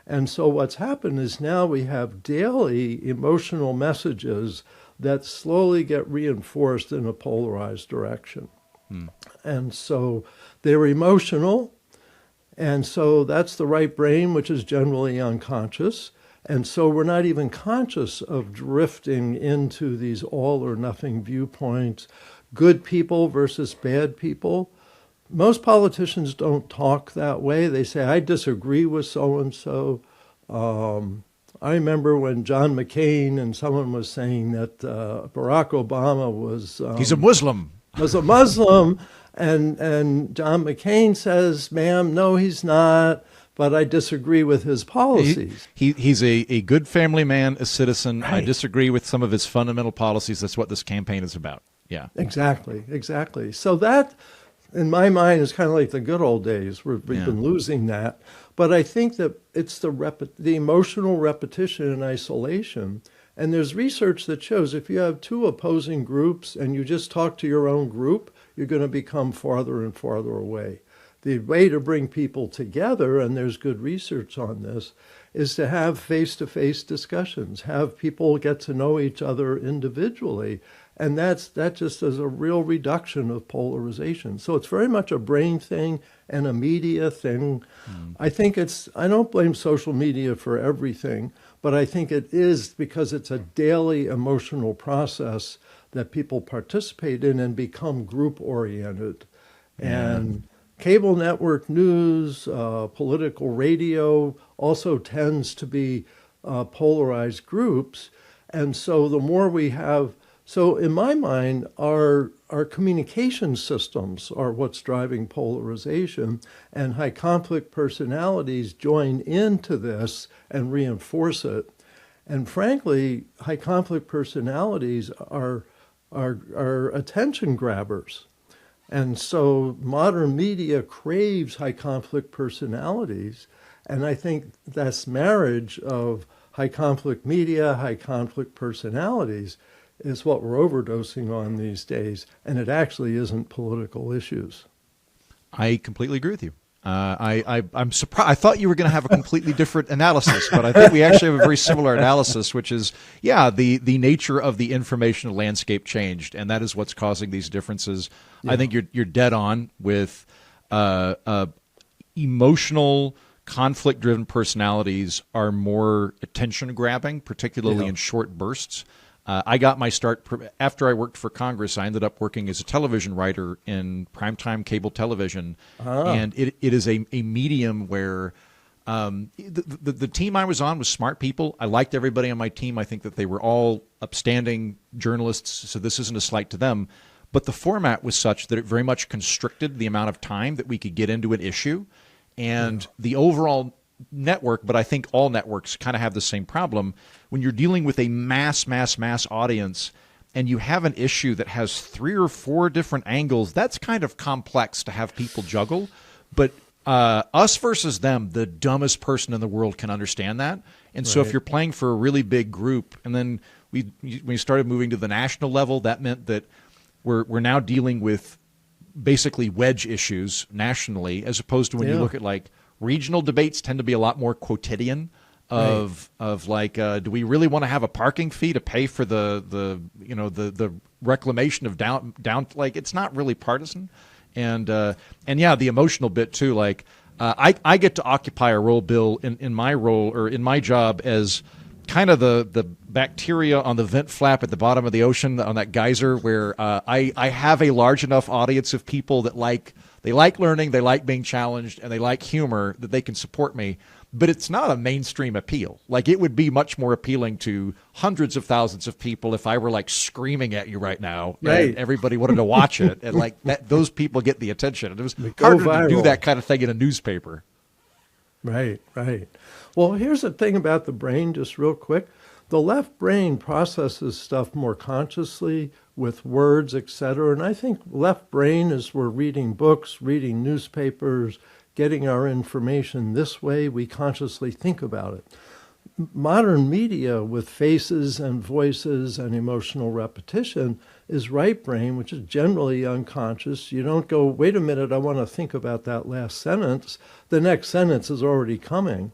And so what's happened is now we have daily emotional messages that slowly get reinforced in a polarized direction. And so they're emotional. And so that's the right brain, which is generally unconscious. And so we're not even conscious of drifting into these all or nothing viewpoints, good people versus bad people. Most politicians don't talk that way. They say, I disagree with so-and-so. I remember when John McCain and someone was saying that Barack Obama was... he's a Muslim. Was a Muslim. And John McCain says, ma'am, no, he's not, but I disagree with his policies. He's a good family man, a citizen. Right. I disagree with some of his fundamental policies. That's what this campaign is about. Yeah. Exactly. So that, in my mind, is kind of like the good old days. We've been losing that. But I think that it's the emotional repetition and isolation. And there's research that shows if you have two opposing groups and you just talk to your own group, you're going to become farther and farther away. The way to bring people together, and there's good research on this, is to have face-to-face discussions, have people get to know each other individually. And that just is a real reduction of polarization. So it's very much a brain thing and a media thing. I think I don't blame social media for everything, but I think it is because it's a daily emotional process that people participate in and become group-oriented. And cable network news, political radio also tends to be polarized groups. And so the more we have... So in my mind, our communication systems are what's driving polarization, and high conflict personalities join into this and reinforce it. And frankly, high conflict personalities are attention grabbers. And so modern media craves high conflict personalities. And I think this marriage of high conflict media, high conflict personalities is what we're overdosing on these days. And it actually isn't political issues. I completely agree with you. I'm surprised. I thought you were going to have a completely different analysis, but I think we actually have a very similar analysis, which is, the nature of the informational landscape changed, and that is what's causing these differences. I think you're dead on with emotional, conflict-driven personalities are more attention-grabbing, particularly in short bursts. I got my start after I worked for Congress. I ended up working as a television writer in primetime cable television, and it is a medium where the team I was on was smart people. I liked everybody on my team. I think that they were all upstanding journalists, so this isn't a slight to them. But the format was such that it very much constricted the amount of time that we could get into an issue, and the overall network, but I think all networks kind of have the same problem. When you're dealing with a mass audience and you have an issue that has 3 or 4 different angles, that's kind of complex to have people juggle. But us versus them, the dumbest person in the world can understand that. And so if you're playing for a really big group, and then we started moving to the national level, that meant that we're now dealing with basically wedge issues nationally, as opposed to when you look at like regional debates tend to be a lot more quotidian of like, do we really want to have a parking fee to pay for the reclamation of down like it's not really partisan, and the emotional bit too. Like I get to occupy a role, Bill, in my role or in my job as kind of the bacteria on the vent flap at the bottom of the ocean on that geyser, where I have a large enough audience of people that they like learning, they like being challenged, and they like humor, that they can support me. But it's not a mainstream appeal. Like, it would be much more appealing to hundreds of thousands of people if I were like screaming at you right now, and everybody wanted to watch it, and like those people get the attention. It was harder to do that kind of thing in a newspaper. Right, right. Well, here's the thing about the brain, just real quick. The left brain processes stuff more consciously with words, etc. And I think left brain, as we're reading books, reading newspapers, getting our information this way, we consciously think about it. Modern media with faces and voices and emotional repetition is right brain, which is generally unconscious. You don't go, wait a minute, I want to think about that last sentence. The next sentence is already coming.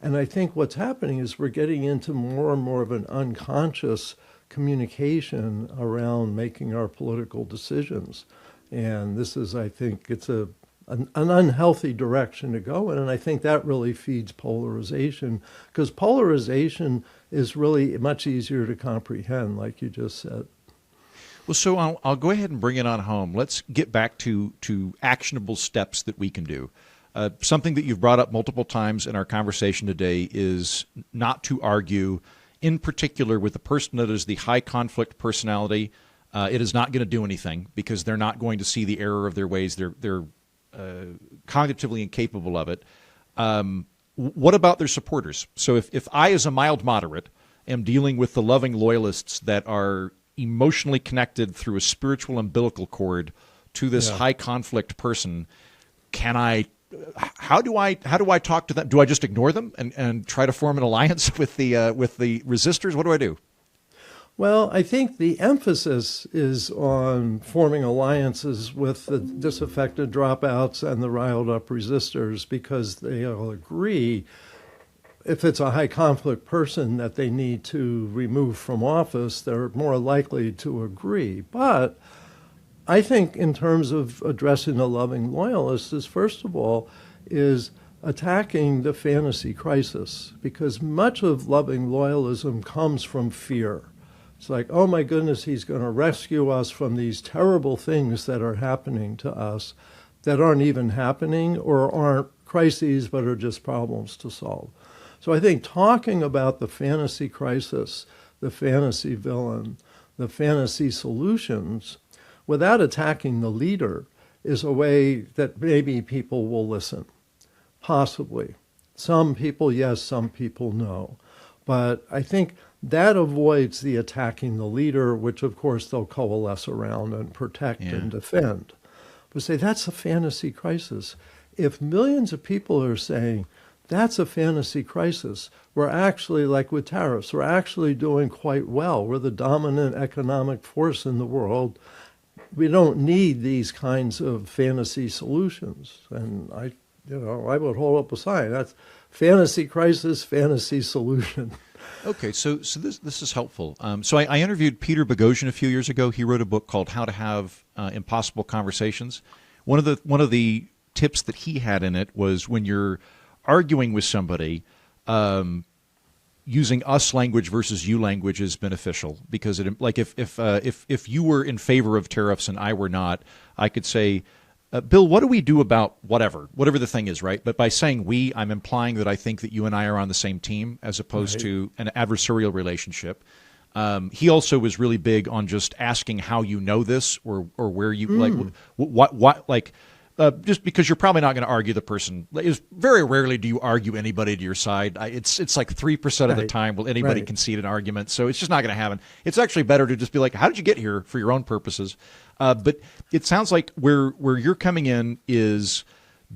And I think what's happening is we're getting into more and more of an unconscious communication around making our political decisions. And this is, I think, it's an unhealthy direction to go in. And I think that really feeds polarization, because polarization is really much easier to comprehend, like you just said. Well, so I'll go ahead and bring it on home. Let's get back to actionable steps that we can do. Something that you've brought up multiple times in our conversation today is not to argue, in particular with the person that is the high conflict personality. It is not going to do anything because they're not going to see the error of their ways. They're cognitively incapable of it. What about their supporters? So if I, as a mild moderate, am dealing with the loving loyalists that are emotionally connected through a spiritual umbilical cord to this high conflict person, how do I talk to them? Do I just ignore them and try to form an alliance with the resistors? What do I do? Well, I think the emphasis is on forming alliances with the disaffected dropouts and the riled up resistors, because they'll agree, if it's a high conflict person that they need to remove from office, they're more likely to agree. But I think in terms of addressing the loving loyalists is, first of all, is attacking the fantasy crisis, because much of loving loyalism comes from fear. It's like, oh my goodness, he's going to rescue us from these terrible things that are happening to us that aren't even happening or aren't crises but are just problems to solve. So I think talking about the fantasy crisis, the fantasy villain, the fantasy solutions, without attacking the leader, is a way that maybe people will listen. Possibly. Some people, yes, some people, no. But I think that avoids the attacking the leader, which of course they'll coalesce around and protect and defend. But say, that's a fantasy crisis. If millions of people are saying, that's a fantasy crisis, we're actually, like with tariffs, we're actually doing quite well. We're the dominant economic force in the world. We don't need these kinds of fantasy solutions. And I would hold up a sign. That's fantasy crisis, fantasy solution. Okay, so this is helpful. So I interviewed Peter Boghossian a few years ago. He wrote a book called How to Have Impossible Conversations. One of the tips that he had in it was, when you're arguing with somebody, using us language versus you language is beneficial, because if you were in favor of tariffs and I were not, I could say, Bill, what do we do about whatever the thing is, right? But by saying we, I'm implying that I think that you and I are on the same team, as opposed to an adversarial relationship. He also was really big on just asking how you know this, or where you just because you're probably not going to argue the person. Very rarely do you argue anybody to your side. It's like 3% of the time will anybody concede an argument. So it's just not going to happen. It's actually better to just be like, how did you get here, for your own purposes? But it sounds like where you're coming in is,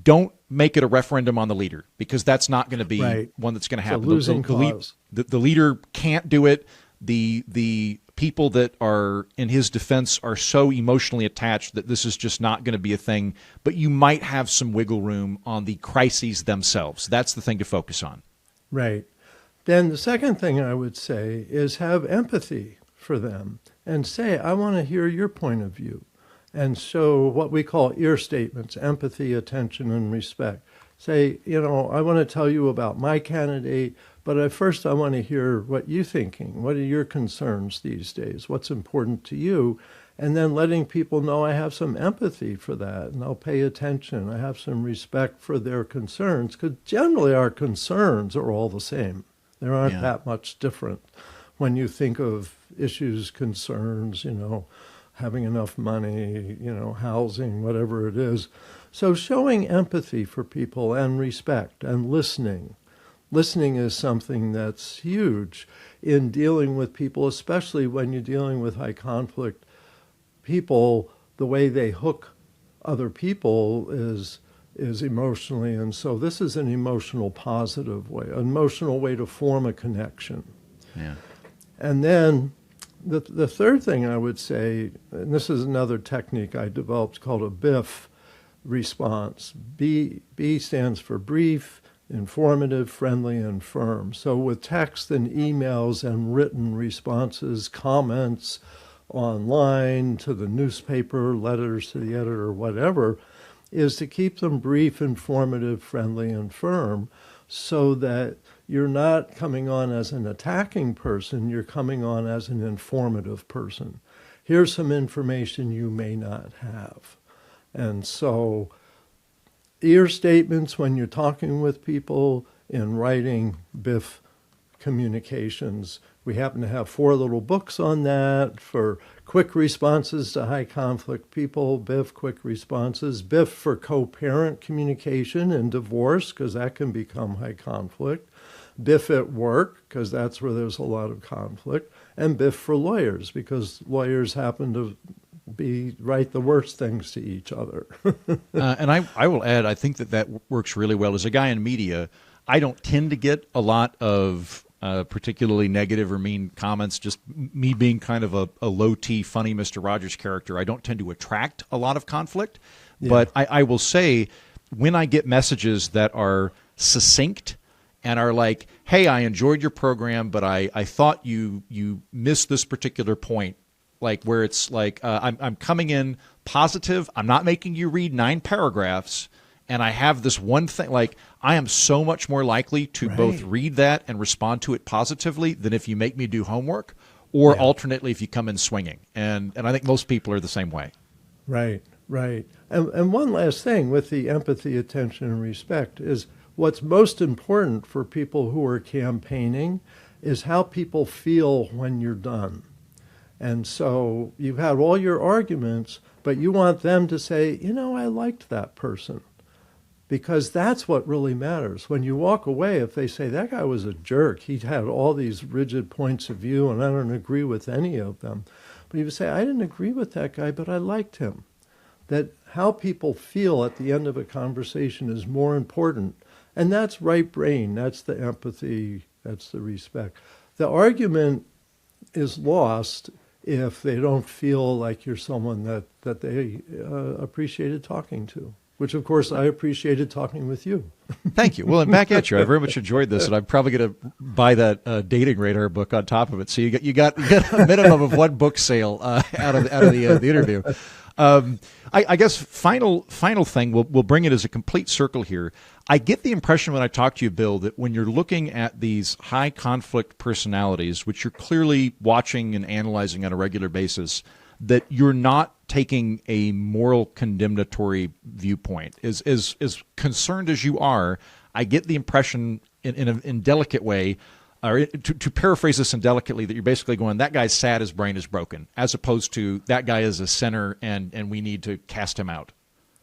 don't make it a referendum on the leader, because that's not going to be one that's going to happen. It's a losing cause. The leader can't do it. The people that are in his defense are so emotionally attached that this is just not going to be a thing. But you might have some wiggle room on the crises themselves. That's the thing to focus on. Right. Then the second thing I would say is have empathy for them and say, I want to hear your point of view. And so what we call ear statements: empathy, attention, and respect. Say, I want to tell you about my candidate, but at first I want to hear what you're thinking. What are your concerns these days? What's important to you? And then letting people know I have some empathy for that, and I'll pay attention. I have some respect for their concerns, because generally our concerns are all the same. There aren't that much different when you think of issues, concerns, having enough money, housing, whatever it is. So showing empathy for people and respect and listening. Listening is something that's huge in dealing with people, especially when you're dealing with high conflict people. The way they hook other people is emotionally, and so this is an emotional positive way, an emotional way to form a connection. Yeah. And then the third thing I would say, and this is another technique I developed called a BIF response. B stands for brief, informative, friendly, and firm. So with text and emails and written responses, comments online, to the newspaper, letters to the editor, whatever, is to keep them brief, informative, friendly, and firm, so that you're not coming on as an attacking person, you're coming on as an informative person. Here's some information you may not have. And so ear statements when you're talking with people, in writing, BIF communications. We happen to have 4 little books on that for quick responses to high conflict people, BIF quick responses, BIF for co-parent communication and divorce, because that can become high conflict, BIF at work, because that's where there's a lot of conflict, and BIF for lawyers, because lawyers happen to write the worst things to each other. And I will add, I think that works really well. As a guy in media, I don't tend to get a lot of particularly negative or mean comments. Just me being kind of a low-T, funny Mr. Rogers character, I don't tend to attract a lot of conflict. Yeah. But I will say, when I get messages that are succinct and are like, hey, I enjoyed your program, but I thought you missed this particular point, like where it's like, I'm coming in positive, I'm not making you read 9 paragraphs, and I have this one thing, like I am so much more likely to both read that and respond to it positively than if you make me do homework, or alternately if you come in swinging. And I think most people are the same way. Right. And one last thing with the empathy, attention, and respect is what's most important for people who are campaigning is how people feel when you're done. And so you've had all your arguments, but you want them to say, I liked that person. Because that's what really matters. When you walk away, if they say, that guy was a jerk, he had all these rigid points of view and I don't agree with any of them. But you say, I didn't agree with that guy, but I liked him. That how people feel at the end of a conversation is more important. And that's right brain, that's the empathy, that's the respect. The argument is lost if they don't feel like you're someone that they appreciated talking to, which, of course, I appreciated talking with you. Thank you. Well, and back at you. I very much enjoyed this, and I'm probably going to buy that dating radar book on top of it. So you got a minimum of 1 book sale out of the interview. I guess final thing, we'll bring it as a complete circle here. I get the impression when I talk to you, Bill, that when you're looking at these high conflict personalities, which you're clearly watching and analyzing on a regular basis, that you're not taking a moral condemnatory viewpoint. As concerned as you are, I get the impression in a delicate way, or to paraphrase this indelicately, that you're basically going, that guy's sad, his brain is broken, as opposed to that guy is a sinner and we need to cast him out.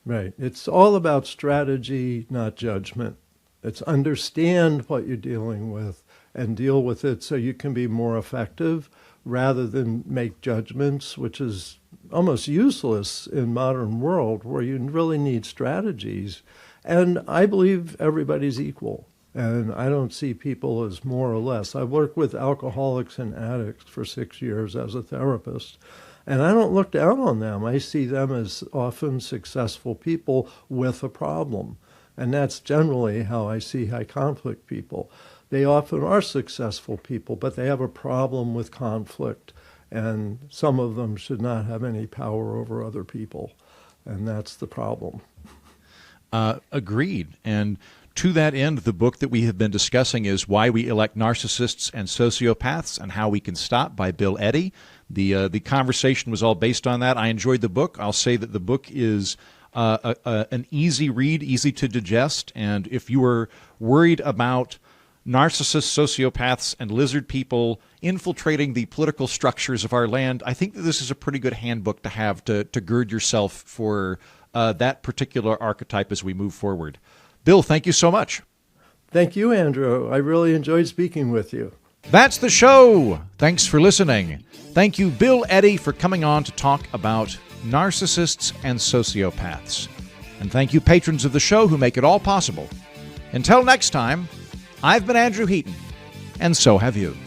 Right. It's all about strategy, not judgment. It's understand what you're dealing with and deal with it so you can be more effective rather than make judgments, which is almost useless in modern world where you really need strategies. And I believe everybody's equal. And I don't see people as more or less. I've worked with alcoholics and addicts for 6 years as a therapist, and I don't look down on them. I see them as often successful people with a problem. And that's generally how I see high conflict people. They often are successful people, but they have a problem with conflict. And some of them should not have any power over other people. And that's the problem. Agreed. And to that end, the book that we have been discussing is Why We Elect Narcissists and Sociopaths and How We Can Stop by Bill Eddy. The conversation was all based on that. I enjoyed the book. I'll say that the book is an easy read, easy to digest. And if you are worried about narcissists, sociopaths, and lizard people infiltrating the political structures of our land, I think that this is a pretty good handbook to have to gird yourself for that particular archetype as we move forward. Bill, thank you so much. Thank you, Andrew. I really enjoyed speaking with you. That's the show. Thanks for listening. Thank you, Bill Eddy, for coming on to talk about narcissists and sociopaths. And thank you, patrons of the show who make it all possible. Until next time, I've been Andrew Heaton, and so have you.